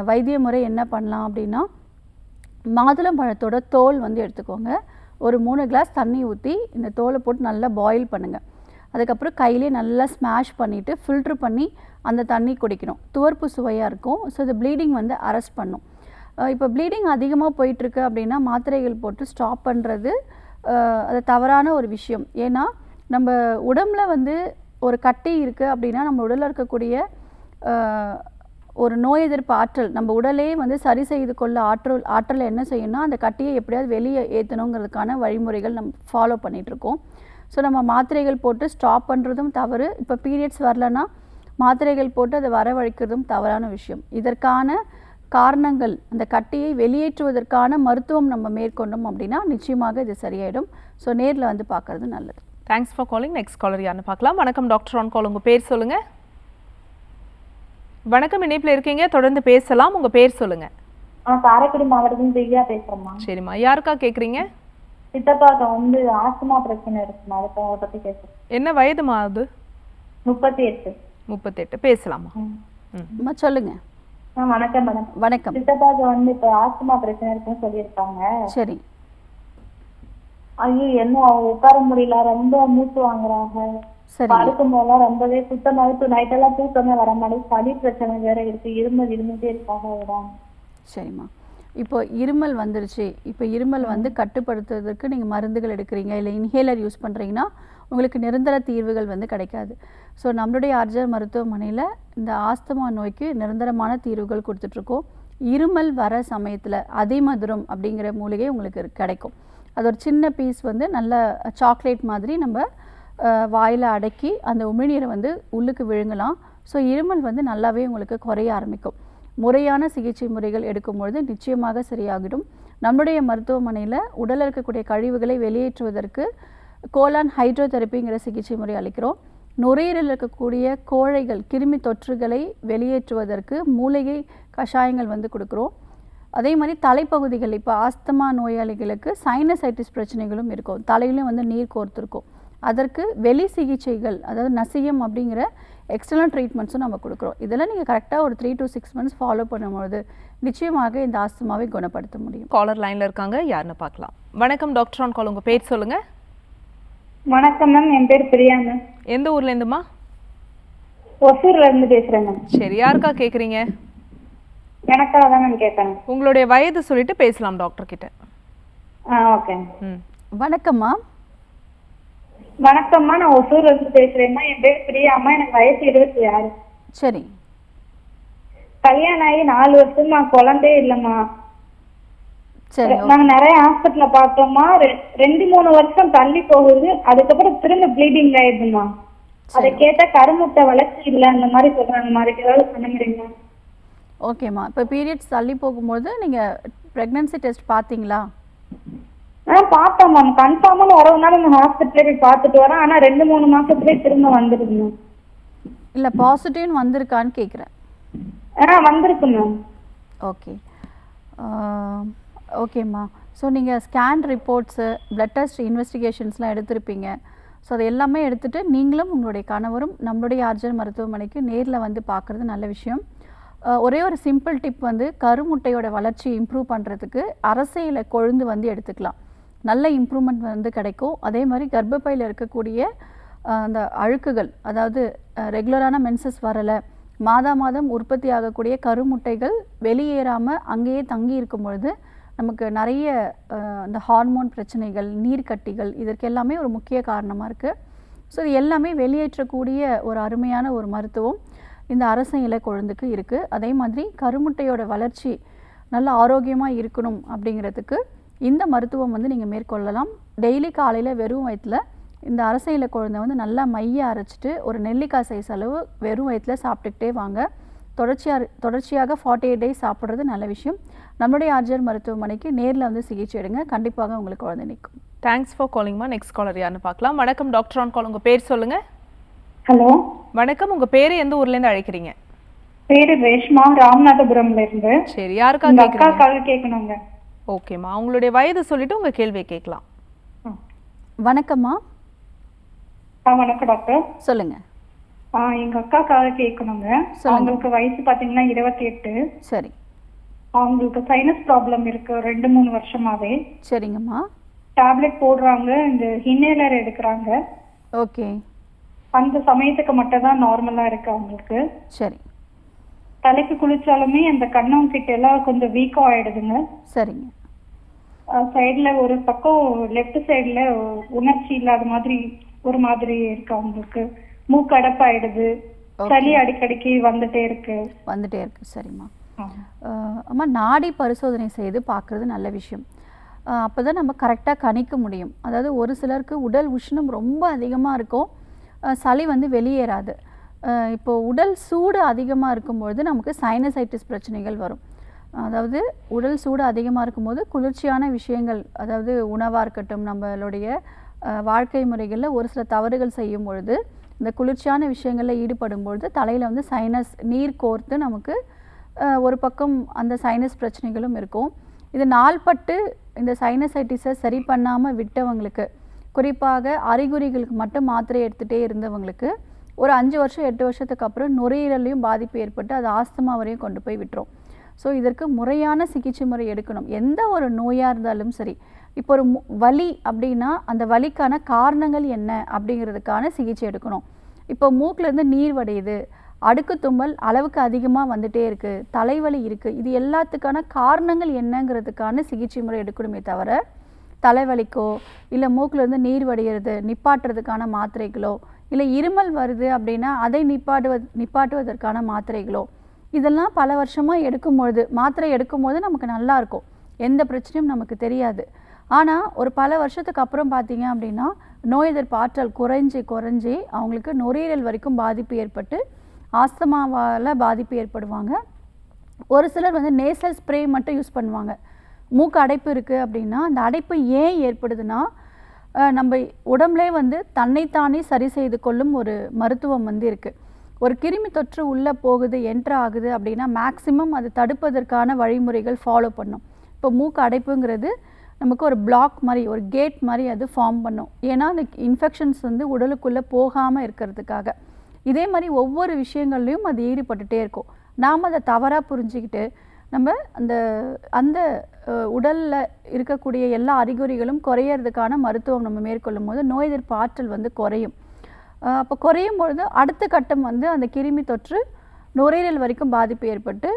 வைத்திய முறை என்ன பண்ணலாம் அப்படின்னா, மாதுளம்பழத்தோட தோல் வந்து எடுத்துக்கோங்க. ஒரு 3 கிளாஸ் தண்ணி ஊற்றி இந்த தோலை போட்டு நல்லா பாயில் பண்ணுங்கள். அதுக்கப்புறம் கையிலே நல்லா ஸ்மாஷ் பண்ணிவிட்டு ஃபில்ட்ரு பண்ணி அந்த தண்ணி குடிக்கணும். துவர்ப்பு சுவையாக இருக்கும். ஸோ இது ப்ளீடிங் வந்து அரெஸ்ட் பண்ணும். இப்போ ப்ளீடிங் அதிகமாக போயிட்டுருக்கு அப்படின்னா மாத்திரைகள் போட்டு ஸ்டாப் பண்ணுறது அது தவறான ஒரு விஷயம். ஏன்னா நம்ம உடம்புல வந்து ஒரு கட்டி இருக்குது அப்படின்னா நம்ம உடலில் இருக்கக்கூடிய ஒரு நோய் எதிர்ப்பு ஆற்றல் நம்ம உடலே வந்து சரி செய்து கொள்ள ஆற்றல் என்ன செய்யணும்னா அந்த கட்டியை எப்படியாவது வெளியே ஏற்றணுங்கிறதுக்கான வழிமுறைகள் நம்ம ஃபாலோ பண்ணிகிட்ருக்கோம். ஸோ நம்ம மாத்திரைகள் போட்டு ஸ்டாப் பண்ணுறதும் தவறு. இப்போ பீரியட்ஸ் வரலன்னா மாத்திரைகள் போட்டு அதை வரவழைக்கிறதும் தவறான விஷயம். இதற்கான காரணங்கள் அந்த கட்டியை வெளியேற்றுவதற்கான மருத்துவம் நம்ம மேற்கொண்டோம் அப்படின்னா நிச்சயமாக இது சரியாயிடும். ஸோ நேரில் வந்து பார்க்கறது நல்லது. Thanks for calling. Next caller யாருன்னு பார்க்கலாம். வணக்கம் டாக்டர் ஆன் கால். உங்கள் பேர் சொல்லுங்கள். வணக்கம், இணைப்பில் இருக்கீங்க, தொடர்ந்து பேசலாம். உங்கள் பேர் சொல்லுங்கள். காரைக்குடி மாவட்டத்தில் திவ்யா பேசுகிறேம்மா. சரிம்மா, யாருக்கா கேட்குறீங்க? சித்தப்பாக்க வந்து ஆஸ்துமா பிரச்சனை இருக்குமா, அதை பற்றி பேசுகிறேன். என்ன வயதுமா அது? 38. 38. பேசலாமா? அம்மா சொல்லுங்கள். வணக்கம் மேடம். வணக்கம். சித்தப்பாக்க வந்து இப்போ ஆஸ்துமா பிரச்சனை இருக்குன்னு சொல்லியிருக்காங்க. சரி. ஐயோ என்ன உட்கார முடியல, ரொம்ப மூச்சு வாங்குறாங்க. படுக்கும் போதெல்லாம் ரொம்பவே சுத்தமாக நைட்டெல்லாம் தூக்கமே வர மாதிரி, சளி பிரச்சனை வேற இருக்கு, இருந்துட்டே இருக்காங்க. சரிம்மா, இப்போ இருமல் வந்துருச்சு. இப்போ இருமல் வந்து கட்டுப்படுத்துவதற்கு நீங்கள் மருந்துகள் எடுக்கிறீங்க இல்லை இன்ஹேலர் யூஸ் பண்ணுறீங்கன்னா உங்களுக்கு நிரந்தர தீர்வுகள் வந்து கிடைக்காது. ஸோ நம்மளுடைய ஆர்ஜர் மருத்துவமனையில் இந்த ஆஸ்துமா நோய்க்கு நிரந்தரமான தீர்வுகள் கொடுத்துட்ருக்கோம். இருமல் வர சமயத்தில் அதிமதுரம் அப்படிங்கிற மூலிகை உங்களுக்கு கிடைக்கும். அது ஒரு சின்ன பீஸ் வந்து நல்ல சாக்லேட் மாதிரி நம்ம வாயில் அடக்கி அந்த உமிழ்நீரை வந்து உள்ளுக்கு விழுங்கலாம். ஸோ இருமல் வந்து நல்லாவே உங்களுக்கு குறைய ஆரம்பிக்கும். முறையான சிகிச்சை முறைகள் எடுக்கும்பொழுது நிச்சயமாக சரியாகிடும். நம்முடைய மருத்துவமனையில் உடலில் இருக்கக்கூடிய கழிவுகளை வெளியேற்றுவதற்கு கோலான் ஹைட்ரோதெரப்பிங்கிற சிகிச்சை முறை அளிக்கிறோம். நுரையீரலில் இருக்கக்கூடிய கோழைகள் கிருமி தொற்றுகளை வெளியேற்றுவதற்கு மூலிகை கஷாயங்கள் வந்து கொடுக்குறோம். அதே மாதிரி தலைப்பகுதிகள், இப்போ ஆஸ்துமா நோயாளிகளுக்கு சைனசைட்டிஸ் பிரச்சனைகளும் இருக்கும், தலையிலும் வந்து நீர் கோர்த்துருக்கும். அதற்கு வெளி சிகிச்சைகள், அதாவது நசியம் அப்படிங்கிற எக்ஸ்டர்னல் ட்ரீட்மெண்ட்ஸும் நம்ம கொடுக்குறோம். இதெல்லாம் நீங்கள் கரெக்டாக ஒரு 3 to 6 months ஃபாலோ பண்ணும்போது நிச்சயமாக இந்த ஆஸ்துமாவை குணப்படுத்த முடியும். காலர் லைனில் இருக்காங்க, யாருன்னு பார்க்கலாம். வணக்கம் டாக்டர் ஆன் கால். உங்கள் பேர் சொல்லுங்கள். வணக்கம் மேம், என் பேர் பிரியா மேம். எந்த ஊர்லேருந்துமா? ஒசூர்ல இருந்து பேசுகிறேன் மேம். சரி, யாருக்கா கேட்குறீங்க? எனக்காக தான் மேம் கேட்குறேன். உங்களுடைய வயது சொல்லிட்டு பேசலாம் டாக்டர் கிட்ட. ஓகே. வணக்கம்மா. வணக்கம்மா, நான் ஒசூர்ல இருந்து பேசுறேம்மா. என் பேர் பிரியாம்மா, எனக்கு வயசு 26. சரி. கல்யாணம் ஆகி 4 வருஷமா குழந்தையே இல்லம்மா. சரி. நாங்க நிறைய ஹாஸ்பிட்டல்ல பார்த்தோம்மா, 2-3 வருஷம் தள்ளி போகுது, அதுக்கப்புறம் திரும்ப ப்ளீடிங் ஆயிடுதுமா. அதை கேட்டா கருமுட்டை வளர்ச்சி இல்லை அந்த மாதிரி சொல்றாங்க. மாதிரி ஏதாவது பண்ண முடியுமா? ஓகேம்மா, இப்போ பீரியட்ஸ் தள்ளி போகும்போது நீங்கள் ப்ரெக்னன்சி டெஸ்ட் பார்த்தீங்களா? பார்த்தோம் மேம். கன்ஃபார்மாக வரவுனால நான் ஹாஸ்பிட்டலே போய் பார்த்துட்டு வரேன். ஆனால் 2-3 மாசத்துலேயே திரும்ப வந்துடுது மேம். இல்லை, பாசிட்டிவ்னு வந்திருக்கான்னு கேட்குறேன். வந்திருக்கு மேம். ஓகே. ஓகேம்மா, ஸோ நீங்கள் ஸ்கேன் ரிப்போர்ட்ஸு, பிளட் டெஸ்ட் இன்வெஸ்டிகேஷன்ஸ்லாம் எடுத்திருப்பீங்க. ஸோ அது எல்லாமே எடுத்துகிட்டு நீங்களும் உங்களுடைய கணவரும் நம்மளுடைய ஆர்ஜர் மருத்துவமனைக்கு நேரில் வந்து பார்க்குறது நல்ல விஷயம். ஒரே ஒரு சிம்பிள் டிப் வந்து கருமுட்டையோட வளர்ச்சியை இம்ப்ரூவ் பண்ணுறதுக்கு அரசையில் கொழுந்து வந்து எடுத்துக்கலாம். நல்ல இம்ப்ரூவ்மெண்ட் வந்து கிடைக்கும். அதே மாதிரி கர்ப்பப்பையில் இருக்கக்கூடிய அந்த அழுக்குகள், அதாவது ரெகுலரான மென்சஸ் வரலை, மாதம் உற்பத்தி ஆகக்கூடிய கருமுட்டைகள் வெளியேறாமல் அங்கேயே தங்கி இருக்கும் பொழுது நமக்கு நிறைய அந்த ஹார்மோன் பிரச்சனைகள், நீர்க்கட்டிகள், இதற்கு எல்லாமே ஒரு முக்கிய காரணமாக இருக்குது. ஸோ இது எல்லாமே வெளியேற்றக்கூடிய ஒரு அருமையான ஒரு மருத்துவம் இந்த அரச இலை கொழுந்துக்கு இருக்குது. அதே மாதிரி கருமுட்டையோட வளர்ச்சி நல்ல ஆரோக்கியமாக இருக்கணும் அப்படிங்கிறதுக்கு இந்த மருத்துவம் வந்து நீங்கள் மேற்கொள்ளலாம். டெய்லி காலையில் வெறும் வயிற்றில் இந்த அரச இலை கொழுந்தை வந்து நல்லா மைய அரைச்சிட்டு ஒரு நெல்லிக்காய் சைஸ் அளவு வெறும் வயிற்றில் சாப்பிட்டுக்கிட்டே வாங்க. தொடர்ச்சியாக 48 days சாப்பிட்றது நல்ல விஷயம். நம்மளுடைய ஆர்ஜர் மருத்துவமனைக்கு நேரில் வந்து சிகிச்சை எடுங்க, கண்டிப்பாக உங்களுக்கு குழந்தை நிற்கும். தேங்க்ஸ் ஃபார் காலிங்மா. நெக்ஸ்ட் காலர் யாருன்னு பார்க்கலாம். வணக்கம் டாக்டர் ஆன் கால். உங்கள் பேர் சொல்லுங்கள். ஹலோ வணக்கம், உங்கள் பேர் எந்த ஊர்லேருந்து அழைக்கிறீங்க? பேரு ரேஷ்மா, ராமநாதபுரம்ல இருந்து. சரி, யாருக்காக கேட்கணுங்க? ஓகேம்மா, உங்களுடைய வயது சொல்லிட்டு உங்கள் கேள்வியை கேட்கலாம். வணக்கம்மா. வணக்கம் டாக்டர். சொல்லுங்கள். எங்க அக்காக்காக கேட்கணுங்க. அவங்களுக்கு வயசு பாத்தீங்கன்னா 28. சரி. அவங்களுக்கு சைனஸ் ப்ராப்ளம் இருக்கு 2-3 வருஷமாவே. சரிங்கம்மா. டேப்லெட் போடுறாங்க, இந்த இன்ஹேலர் எடுக்கிறாங்க. ஓகே. அந்த சமயத்துக்கு மட்டும் தான் நார்மலா இருக்கு அவங்களுக்கு. சரி. தலைக்கு குளிச்சாலுமே அந்த கண்ணம் கிட்ட எல்லாம் கொஞ்சம் வீக்கா ஆயிடுதுங்க. சரிங்க. சைடுல ஒரு பக்கம் லெஃப்ட் சைடுல உணர்ச்சி இல்லாத மாதிரி ஒரு மாதிரி இருக்கு அவங்களுக்கு. மூக்கு அடைப்பாயிடுது, சளி அடிக்கடிக்கு வந்துட்டே இருக்கு. சரிம்மா. அம்மா, நாடி பரிசோதனை செய்து பார்க்குறது நல்ல விஷயம். அப்போ தான் நம்ம கரெக்டாக கணிக்க முடியும். அதாவது ஒரு சிலருக்கு உடல் உஷ்ணம் ரொம்ப அதிகமாக இருக்கும், சளி வந்து வெளியேறாது. இப்போது உடல் சூடு அதிகமாக இருக்கும்பொழுது நமக்கு சைனசைட்டிஸ் பிரச்சனைகள் வரும். அதாவது உடல் சூடு அதிகமாக இருக்கும்போது குளிர்ச்சியான விஷயங்கள், அதாவது உணவாக இருக்கட்டும், நம்மளுடைய வாழ்க்கை முறைகளில் ஒரு சில தவறுகள் செய்யும் பொழுது இந்த குளிர்ச்சியான விஷயங்களில் ஈடுபடும் பொழுது தலையில் வந்து சைனஸ் நீர் கோர்த்து நமக்கு ஒரு பக்கம் அந்த சைனஸ் பிரச்சனைகளும் இருக்கும். இது நாள்பட்டு இந்த சைனசைட்டிஸை சரி பண்ணாமல் விட்டவங்களுக்கு, குறிப்பாக அறிகுறிகளுக்கு மட்டும் மாத்திரை எடுத்துகிட்டே இருந்தவங்களுக்கு ஒரு 5 வருஷம் 8 வருஷத்துக்கு அப்புறம் நுரையீரலையும் பாதிப்பு ஏற்பட்டு அது ஆஸ்துமா வரையும் கொண்டு போய் விட்டுரும். ஸோ இதற்கு முறையான சிகிச்சை முறை எடுக்கணும். எந்த ஒரு நோயாக இருந்தாலும் சரி. இப்போ ஒரு வலி அப்படின்னா அந்த வலிக்கான காரணங்கள் என்ன அப்படிங்கிறதுக்கான சிகிச்சை எடுக்கணும். இப்போ மூக்கிலேருந்து நீர் வடியுது, அடுக்கு தும்மல் அளவுக்கு அதிகமாக வந்துட்டே இருக்குது, தலைவலி இருக்குது, இது எல்லாத்துக்கான காரணங்கள் என்னங்கிறதுக்கான சிகிச்சை முறை எடுக்கணுமே தவிர தலைவலிக்கோ இல்லை மூக்கிலேருந்து நீர் வடிகிறது நிப்பாட்டுறதுக்கான மாத்திரைகளோ இல்லை இருமல் வருது அப்படின்னா அதை நிப்பாட்டுவதற்கான மாத்திரைகளோ இதெல்லாம் பல வருஷமாக எடுக்கும்பொழுது, மாத்திரை எடுக்கும்போது நமக்கு நல்லாயிருக்கும், எந்த பிரச்சனையும் நமக்கு தெரியாது. ஆனால் ஒரு பல வருஷத்துக்கு அப்புறம் பார்த்தீங்க அப்படின்னா நோய் எதிர்ப்பு ஆற்றல் குறைஞ்சி அவங்களுக்கு நுரையீரல் வரைக்கும் பாதிப்பு ஏற்பட்டு ஆஸ்துமாவால் பாதிப்பு ஏற்படுவாங்க. ஒரு சிலர் வந்து நேசல் ஸ்ப்ரே மட்டும் யூஸ் பண்ணுவாங்க. மூக்கு அடைப்பு இருக்குது அப்படின்னா அந்த அடைப்பு ஏன் ஏற்படுதுன்னா நம்ம உடம்புலே வந்து தன்னைத்தானே சரி செய்து கொள்ளும் ஒரு மருத்துவம் வந்து இருக்குது. ஒரு கிருமி தொற்று உள்ளே போகுது, என்ட்ரு ஆகுது அப்படின்னா மேக்ஸிமம் அது தடுப்பதற்கான வழிமுறைகள் ஃபாலோ பண்ணும். இப்போ மூக்கு அடைப்புங்கிறது நமக்கு ஒரு பிளாக் மாதிரி, ஒரு கேட் மாதிரி அது ஃபார்ம் பண்ணும். ஏன்னா அந்த இன்ஃபெக்ஷன்ஸ் வந்து உடலுக்குள்ளே போகாமல் இருக்கிறதுக்காக. இதே மாதிரி ஒவ்வொரு விஷயங்கள்லையும் அது ஈடுபட்டுகிட்டே இருக்கும். நாம் அதை தவறாக புரிஞ்சுக்கிட்டு நம்ம அந்த உடலில் இருக்கக்கூடிய எல்லா அறிகுறிகளும் குறையிறதுக்கான மருத்துவம் நம்ம மேற்கொள்ளும் போது நோய் எதிர்ப்பு ஆற்றல் வந்து குறையும். அப்போ குறையும் பொழுது அடுத்த கட்டம் வந்து அந்த கிருமி தொற்று நுரையீரல் வரைக்கும் பாதிப்பு ஏற்பட்டு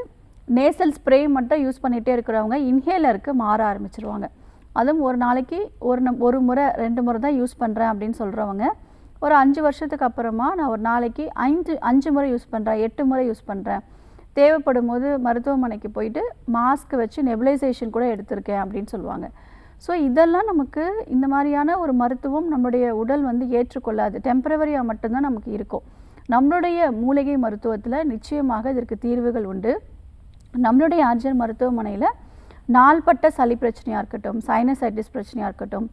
நேசல் ஸ்ப்ரே மட்டும் யூஸ் பண்ணிகிட்டே இருக்கிறவங்க இன்ஹேலருக்கு மாற ஆரம்பிச்சிருவாங்க. அதுவும் ஒரு நாளைக்கு ஒரு முறை 2 முறை தான் யூஸ் பண்ணுறேன் அப்படின்னு சொல்கிறவங்க ஒரு 5 வருஷத்துக்கு அப்புறமா நான் ஒரு நாளைக்கு 5 முறை யூஸ் பண்ணுறேன், 8 முறை யூஸ் பண்ணுறேன், தேவைப்படும் போது மருத்துவமனைக்கு போயிட்டு மாஸ்க் வச்சு நெபுலைசேஷன் கூட எடுத்திருக்கேன் அப்படின்னு சொல்லுவாங்க. ஸோ இதெல்லாம் நமக்கு இந்த மாதிரியான ஒரு மருத்துவம் நம்மளுடைய உடல் வந்து ஏற்றுக்கொள்ளாது, டெம்பரவரியாக மட்டும்தான் நமக்கு இருக்கும். நம்மளுடைய மூலிகை மருத்துவத்தில் நிச்சயமாக இதற்கு தீர்வுகள் உண்டு. நம்மளுடைய ஆர்ஜிஆர் மருத்துவமனையில் நாள்பட்ட சளி பிரச்சனையாக இருக்கட்டும், சைனசைட்டிஸ் பிரச்சனையாக இருக்கட்டும்,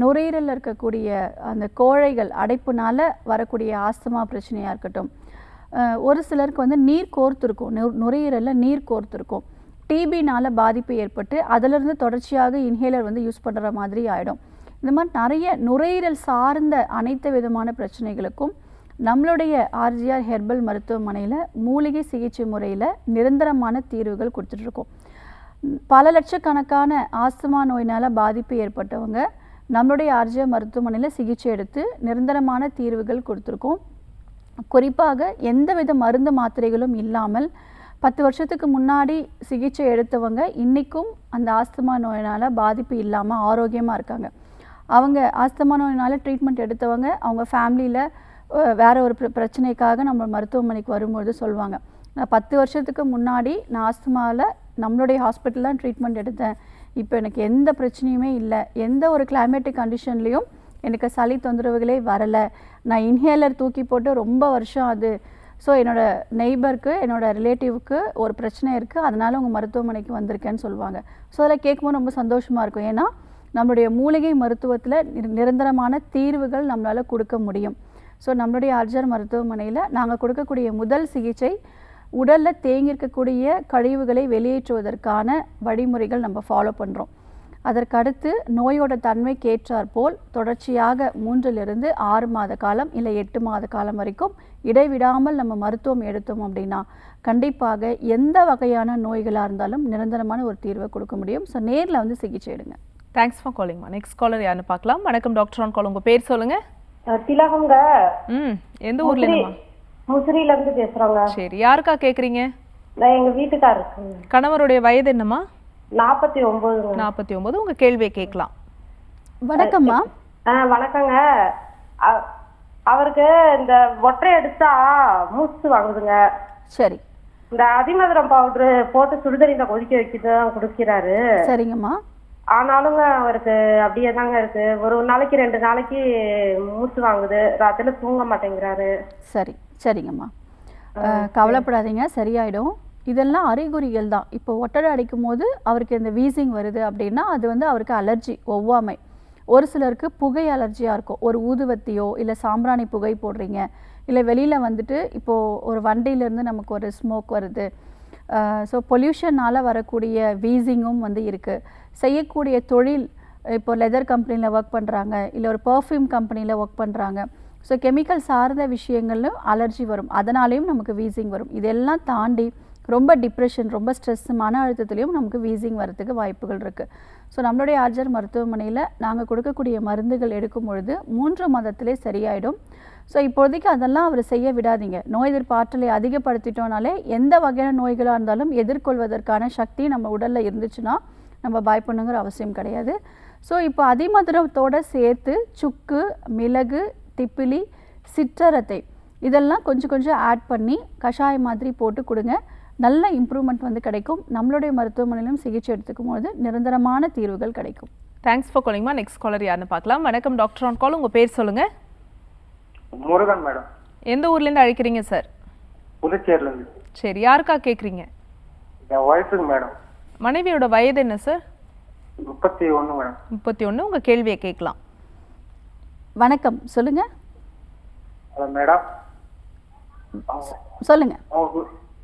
நுரையீரலில் இருக்கக்கூடிய அந்த கோழைகள் அடைப்புனால வரக்கூடிய ஆஸ்துமா பிரச்சனையாக இருக்கட்டும், ஒரு சிலருக்கு வந்து நீர் கோர்த்துருக்கும், நுரையீரலில் நீர் கோர்த்துருக்கும், டிபினால் பாதிப்பு ஏற்பட்டு அதிலிருந்து தொடர்ச்சியாக இன்ஹேலர் வந்து யூஸ் பண்ணுற மாதிரி ஆகிடும். இந்த மாதிரி நிறைய நுரையீரல் சார்ந்த அனைத்து விதமான பிரச்சனைகளுக்கும் நம்மளுடைய ஆர்ஜிஆர் ஹெர்பல் மருத்துவமனையில் மூலிகை சிகிச்சை முறையில் நிரந்தரமான தீர்வுகள் கொடுத்துட்ருக்கோம். பல லட்சக்கணக்கான ஆஸ்துமா நோயினால் பாதிப்பு ஏற்பட்டவங்க நம்மளுடைய ஆர்ஜிஆர் மருத்துவமனையில் சிகிச்சை எடுத்து நிரந்தரமான தீர்வுகள் கொடுத்துருக்கோம். குறிப்பாக எந்தவித மருந்து மாத்திரைகளும் இல்லாமல் 10 வருஷத்துக்கு முன்னாடி சிகிச்சை எடுத்தவங்க இன்றைக்கும் அந்த ஆஸ்துமா நோயினால் பாதிப்பு இல்லாமல் ஆரோக்கியமாக இருக்காங்க. அவங்க ஆஸ்துமா நோயினால் ட்ரீட்மெண்ட் எடுத்தவங்க அவங்க ஃபேமிலியில் வேறு ஒரு பிரச்சனைக்காக நம்ம மருத்துவமனைக்கு வரும்பொழுது சொல்லுவாங்க, நான் 10 வருஷத்துக்கு முன்னாடி நான் ஆஸ்துமாவில் நம்மளுடைய ஹாஸ்பிட்டல் தான் ட்ரீட்மெண்ட் எடுத்தேன், இப்போ எனக்கு எந்த பிரச்சனையுமே இல்லை, எந்த ஒரு கிளைமேட்டிக் கண்டிஷன்லேயும் எனக்கு சளி தொந்தரவுகளே வரலை, நான் இன்ஹேலர் தூக்கி போட்டு ரொம்ப வருஷம் அது. ஸோ என்னோடய நெய்பருக்கு என்னோடய ரிலேட்டிவ்க்கு ஒரு பிரச்சனை இருக்குது, அதனால் உங்கள் மருத்துவமனைக்கு வந்திருக்கேன்னு சொல்லுவாங்க. ஸோ அதில் கேட்கும்போது ரொம்ப சந்தோஷமாக இருக்கும். ஏன்னா நம்மளுடைய மூலிகை மருத்துவத்தில் நிரந்தரமான தீர்வுகள் நம்மளால் கொடுக்க முடியும். ஸோ நம்மளுடைய ஆர்ஜிஆர் மருத்துவமனையில் நாங்கள் கொடுக்கக்கூடிய முதல் சிகிச்சை உடலில் தேங்கியிருக்கக்கூடிய கழிவுகளை வெளியேற்றுவதற்கான வழிமுறைகள் நம்ம ஃபாலோ பண்ணுறோம். அதற்கடுத்து நோயோட தன்மைக்கு ஏற்றாற்போல் தொடர்ச்சியாக 3லிருந்து 6 மாத காலம் இல்லை 8 மாத காலம் வரைக்கும் இடைவிடாமல் நம்ம மருத்துவம் எடுத்தோம் அப்படின்னா கண்டிப்பாக எந்த வகையான நோய்களாக இருந்தாலும் நிரந்தரமான ஒரு தீர்வை கொடுக்க முடியும். ஸோ நேரில் வந்து சிகிச்சை எடுங்க. தேங்க்ஸ் ஃபார் காலிங்மா. நெக்ஸ்ட் காலர் யாருன்னு பார்க்கலாம். வணக்கம் டாக்டர் ஆன் கால், உங்கள் பேர் சொல்லுங்கள். திலகங்க. எந்த ஊர்ல இருந்துமா? முசிறியில இருந்து பேசுறோங்க. சரி, யாருக்கா கேக்குறீங்க? நான் எங்க வீட்டுக்காரருக்கு. கணவருடைய வயது என்னம்மா? 49. 49. உங்க கேள்வியை கேட்கலாம். வணக்கம்மா. வணக்கங்க. அவருக்கு இந்த ஒற்றை எடுத்தா மூச்சு வாங்குதுங்க. சரி. இந்த அதிமதுரம் பவுடரு போட்டு சுடுதண்ணில கொதிக்க வைக்கிட்டு குடிக்கிறாரு. சரிங்கம்மா. ஆனாலுங்க அவருக்கு அப்படியே தாங்க இருக்கு. ஒரு நாளைக்கு 2 நாளைக்கு மூச்சு வாங்குது, ராத்திரில தூங்க மாட்டேங்கிறாரு. சரி, சரிங்கம்மா. கவலைப்படாதீங்க, சரியாயிடும். இதெல்லாம் அறிகுறிகள் தான். இப்போ ஒட்டடை அடிக்கும் போது அவருக்கு இந்த வீசிங் வருது அப்படின்னா அது வந்து அவருக்கு அலர்ஜி, ஒவ்வாமை. ஒரு சிலருக்கு புகை அலர்ஜியாக இருக்கும். ஒரு ஊதுவத்தியோ இல்லை சாம்பிராணி புகை போடுறீங்க, இல்லை வெளியில் வந்துட்டு இப்போது ஒரு வண்டியிலேருந்து நமக்கு ஒரு ஸ்மோக் வருது. ஸோ பொல்யூஷனால் வரக்கூடிய வீசிங்கும் வந்து இருக்குது. செய்யக்கூடிய தொழில், இப்போ லெதர் கம்பெனியில் ஒர்க் பண்ணுறாங்க, இல்லை ஒரு பர்ஃப்யூம் கம்பெனியில் ஒர்க் பண்ணுறாங்க. ஸோ கெமிக்கல் சார்ந்த விஷயங்களும் அலர்ஜி வரும், அதனாலேயும் நமக்கு வீசிங் வரும். இதெல்லாம் தாண்டி ரொம்ப டிப்ரெஷன், ரொம்ப ஸ்ட்ரெஸ், மன அழுத்தத்துலேயும் நமக்கு வீசிங் வரத்துக்கு வாய்ப்புகள் இருக்குது. ஸோ நம்மளுடைய ஆர்ஜர் மருத்துவமனையில் நாங்கள் கொடுக்கக்கூடிய மருந்துகள் எடுக்கும் பொழுது 3 மாதத்திலே சரியாயிடும். ஸோ இப்போதைக்கு அதெல்லாம் அவர் செய்ய விடாதீங்க. நோய் எதிர்ப்பு ஆற்றலை அதிகப்படுத்திட்டோனாலே எந்த வகையான நோய்களாக இருந்தாலும் எதிர்கொள்வதற்கான சக்தி நம்ம உடலில் இருந்துச்சுன்னா நம்ம பயப்படணுங்கிற அவசியம் கிடையாது. ஸோ இப்போ அதிமதுரத்தோடு சேர்த்து சுக்கு, மிளகு, திப்பிலி, சிற்றரத்தை இதெல்லாம் கொஞ்சம் கொஞ்சம் ஆட் பண்ணி கஷாயம் மாதிரி போட்டு கொடுங்க. நல்ல இம்ப்ரூவ்மெண்ட் வந்து கிடைக்கும். நம்மளுடைய மருத்துவமனையிலும் சிகிச்சை எடுத்துக்கும் போது நிரந்தரமான தீர்வுகள் கிடைக்கும். தேங்க்ஸ் ஃபார் காலிங்மா. நெக்ஸ்ட் காலர் யாருன்னு பார்க்கலாம். வணக்கம் டாக்டர் ஆன் கால். உங்கள் பேர் சொல்லுங்கள். முருகன் மேடம். எந்த ஊர்லேருந்து அழைக்கிறீங்க சார்? புதுச்சேரியிலேருந்து. சரி, யாருக்கா கேட்குறீங்க? என் ஒய்ஃபுக்கு மேடம். மனைவியோட வயது என்ன சார்? 31 மேடம். 31. உங்கள் கேள்வியை கேட்கலாம். வணக்கம், சொல்லுங்கள். மேடம் சொல்லுங்க.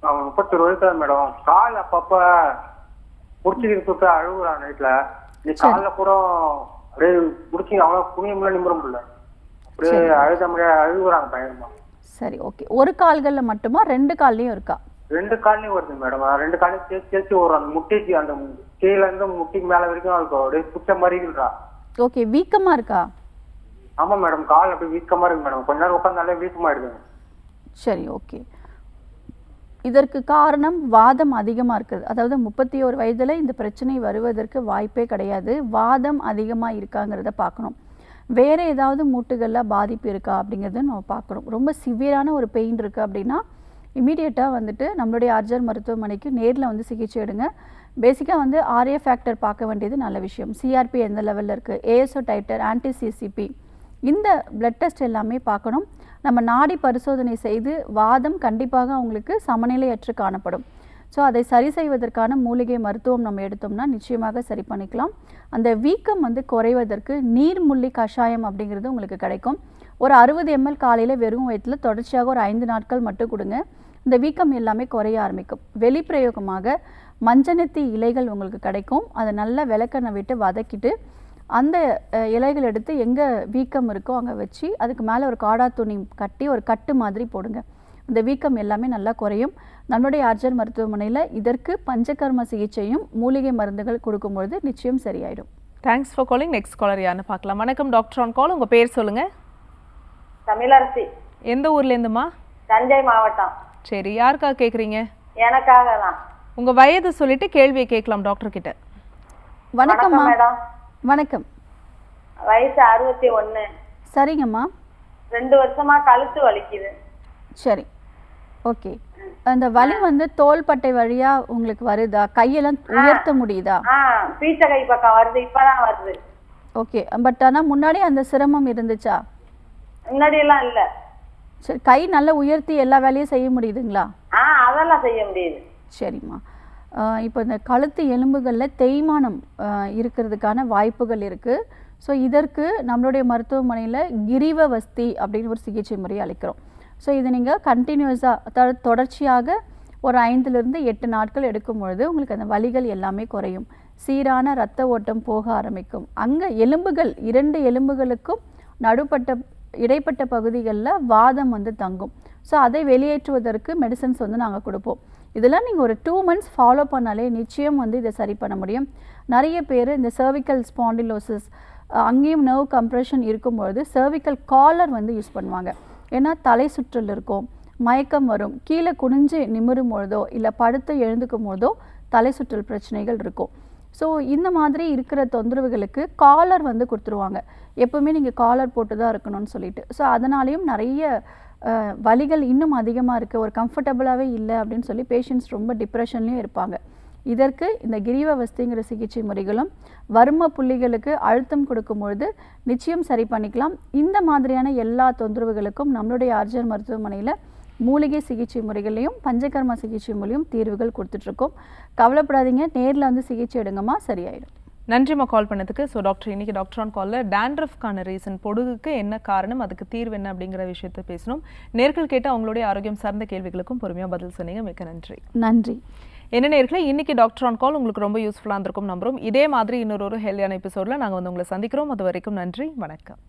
அவன் 31 வயசு மேடம். கால் அப்பப்ப புடிச்சிக்கிட்டு அழுகுறான் நைட்ல. நீ காலில் கூட அப்படியே புடிச்சி அவ்வளோ குனியமுள்ள நிமிர முடியல, அப்படியே அழுத முடியாது, அழுகுறாங்க பயங்கரமா. சரி, ஓகே. ஒரு கால்களில் மட்டுமா, 2 கால்லையும் இருக்கா? 2 கால்லையும் வருது மேடம். 2 காலையும் தேய்ச்சி வரும். அந்த முட்டைக்கு, அந்த கீழே இருந்து முட்டிக்கு மேல வரைக்கும் இருக்கும், அப்படியே புச்ச மாதிரின்றா. ஓகே, வீக்கமா இருக்கா? ஆமா மேடம், கால் அப்படியே வீக்கமா இருக்கு மேடம். கொஞ்ச நேரம் உட்காந்தாலே வீக்கமா இருக்குங்க. சரி, ஓகே. இதற்கு காரணம் வாதம் அதிகமாக இருக்குது. அதாவது 31 வயதில் இந்த பிரச்சனை வருவதற்கு வாய்ப்பே கிடையாது. வாதம் அதிகமாக இருக்காங்கிறத பார்க்கணும். வேறு ஏதாவது மூட்டுகளில் பாதிப்பு இருக்கா அப்படிங்கிறத நம்ம பார்க்கணும். ரொம்ப சிவியரான ஒரு பெயின் இருக்குது அப்படின்னா இமீடியட்டாக வந்துட்டு நம்மளுடைய ஆர்ஜர் மருத்துவமனைக்கு நேரில் வந்து சிகிச்சை எடுங்க. பேசிக்காக வந்து ஆர்ஏ ஃபேக்டர் பார்க்க வேண்டியது நல்ல விஷயம். சிஆர்பி எந்த லெவலில் இருக்குது, ஏஎஸ்ஓ டைட்டர், ஆன்டிசிசிபி, இந்த பிளட் டெஸ்ட் எல்லாமே பார்க்கணும். நம்ம நாடி பரிசோதனை செய்து வாதம் கண்டிப்பாக அவங்களுக்கு சமநிலையற்று காணப்படும். ஸோ அதை சரி செய்வதற்கான மூலிகை மருத்துவம் நம்ம எடுத்தோம்னா நிச்சயமாக சரி பண்ணிக்கலாம். அந்த வீக்கம் வந்து குறைவதற்கு நீர்முள்ளி கஷாயம் அப்படிங்கிறது உங்களுக்கு கிடைக்கும். ஒரு 60 ml காலையில் வெறும் வயிற்றில் தொடர்ச்சியாக ஒரு 5 நாட்கள் மட்டும் கொடுங்க. இந்த வீக்கம் எல்லாமே குறைய ஆரம்பிக்கும். வெளிப்பிரயோகமாக மஞ்சனத்தி இலைகள் உங்களுக்கு கிடைக்கும். அதை நல்லா விளக்கெண்ணெய் விட்டு வதக்கிட்டு அந்த இலைகள் எடுத்து எங்கே வீக்கம் இருக்கோ அங்கே வச்சு அதுக்கு மேலே ஒரு காடா துணி கட்டி ஒரு கட்டு மாதிரி போடுங்க. இந்த வீக்கம் எல்லாமே நல்லா குறையும். நம்மளுடைய ஆர்ஜர் மருத்துவமனையில் இதற்கு பஞ்சகர்ம சிகிச்சையும் மூலிகை மருந்துகள் கொடுக்கும்பொழுது நிச்சயம் சரியாயிடும். Thanks for calling. Next caller யாருன்னு பார்க்கலாம். வணக்கம் டாக்டர் ஆன் கால். உங்கள் பேர் சொல்லுங்கள். தமிழரசி. எந்த ஊர்லேருந்துமா? தஞ்சை மாவட்டம். சரி, யாருக்காக கேட்குறீங்க? எனக்காக தான். உங்கள் வயது சொல்லிட்டு கேள்வியை கேட்கலாம் டாக்டர் கிட்ட. வணக்கம்மா. மேடம். வணக்கம். வயசு 61. சரிங்கம்மா. 2 வருஷமா கழுத்து வலிக்குது. சரி, ஓகே. அந்த வலி வந்து தோள்பட்டை வழியா உங்களுக்கு வருதா? கையெல்லாம் உயர்த்த முடியுதா? பீச்ச கை பக்கம் வருது, இப்பதான் வருது. ஓகே, பட் ஆனால் முன்னாடி அந்த சிரமம் இருந்துச்சா? முன்னாடி எல்லாம் இல்ல. சரி, கை நல்லா உயர்த்தி எல்லா வேலையும் செய்ய முடியுதுங்களா? அதெல்லாம் செய்ய முடியுது. சரிம்மா. இப்போ இந்த கழுத்து எலும்புகளில் தேய்மானம் இருக்கிறதுக்கான வாய்ப்புகள் இருக்குது. ஸோ இதற்கு நம்மளுடைய மருத்துவமனையில் கிரீவவஸ்தி அப்படின்னு ஒரு சிகிச்சை முறையை அளிக்கிறோம். ஸோ இது நீங்கள் கண்டினியூஸாக தொடர்ச்சியாக ஒரு 5லிருந்து 8 நாட்கள் எடுக்கும் பொழுது உங்களுக்கு அந்த வலிகள் எல்லாமே குறையும். சீரான இரத்த ஓட்டம் போக ஆரம்பிக்கும். அங்கே எலும்புகள் 2 எலும்புகளுக்கும் இடைப்பட்ட பகுதிகளில் வாதம் வந்து தங்கும். ஸோ அதை வெளியேற்றுவதற்கு மெடிசன்ஸ் வந்து நாங்கள் கொடுப்போம். இதெல்லாம் நீங்கள் ஒரு 2 months ஃபாலோ பண்ணாலே நிச்சயம் வந்து இதை சரி பண்ண முடியும். நிறைய பேர் இந்த சர்விக்கல் ஸ்பாண்டிலோசிஸ், அங்கேயும் நர்வ் கம்ப்ரெஷன் இருக்கும்பொழுது cervical காலர் வந்து யூஸ் பண்ணுவாங்க. ஏன்னா தலை சுற்றல் இருக்கும், மயக்கம் வரும், கீழே குனிஞ்சு நிமிரும் பொழுதோ இல்லை படுத்து எழுந்துக்கும் பொழுதோ தலை சுற்றல் பிரச்சனைகள் இருக்கும். ஸோ இந்த மாதிரி இருக்கிற தொந்தரவுகளுக்கு காலர் வந்து கொடுத்துருவாங்க. எப்போவுமே நீங்கள் காலர் போட்டு தான் இருக்கணும்னு சொல்லிட்டு. ஸோ அதனாலேயும் நிறைய வலிகள் இன்னும் அதிகமாக இருக்குது, ஒரு கம்ஃபர்டபுளாகவே இல்லை அப்படின்னு சொல்லி பேஷண்ட்ஸ் ரொம்ப டிப்ரெஷன்லேயும் இருப்பாங்க. இதற்கு இந்த கிரீவவஸ்திங்கிற சிகிச்சை முறைகளும் வர்ம புள்ளிகளுக்கு அழுத்தம் கொடுக்கும் பொழுது நிச்சயம் சரி பண்ணிக்கலாம். இந்த மாதிரியான எல்லா தொந்தரவுகளுக்கும் நம்மளுடைய ஆர்ஜிஆர் மருத்துவமனையில் மூலிகை சிகிச்சை முறைகளையும் பஞ்சகர்ம சிகிச்சை முறையும் தீர்வுகள் கொடுத்துட்ருக்கோம். கவலைப்படாதீங்க, நேரில் வந்து சிகிச்சை எடுங்கம்மா, சரியாயிடும். நன்றிம்மா கால் பண்ணதுக்கு. ஸோ டாக்டர், இன்னைக்கு டாக்டர் ஆன் காலில் டேண்ட்ரஃப்கான ரீசன், பொடுகுக்கு என்ன காரணம், அதுக்கு தீர்வு என்ன அப்படிங்கிற விஷயத்தை பேசணும். நேர்கள் கேட்டு அவங்களுடைய ஆரோக்கியம் சார்ந்த கேள்விகளுக்கும் பொறுமையாக பதில் சொன்னீங்க. மிக்க நன்றி. நன்றி. என்ன நேர்களே, இன்னைக்கு டாக்டர் ஆன் கால் உங்களுக்கு ரொம்ப யூஸ்ஃபுல்லாக இருந்திருக்கும் நம்புறோம். இதே மாதிரி இன்னொரு ஹெல்தியான எபிசோடில் நாங்கள் வந்து உங்களை சந்திக்கிறோம். அது வரைக்கும் நன்றி, வணக்கம்.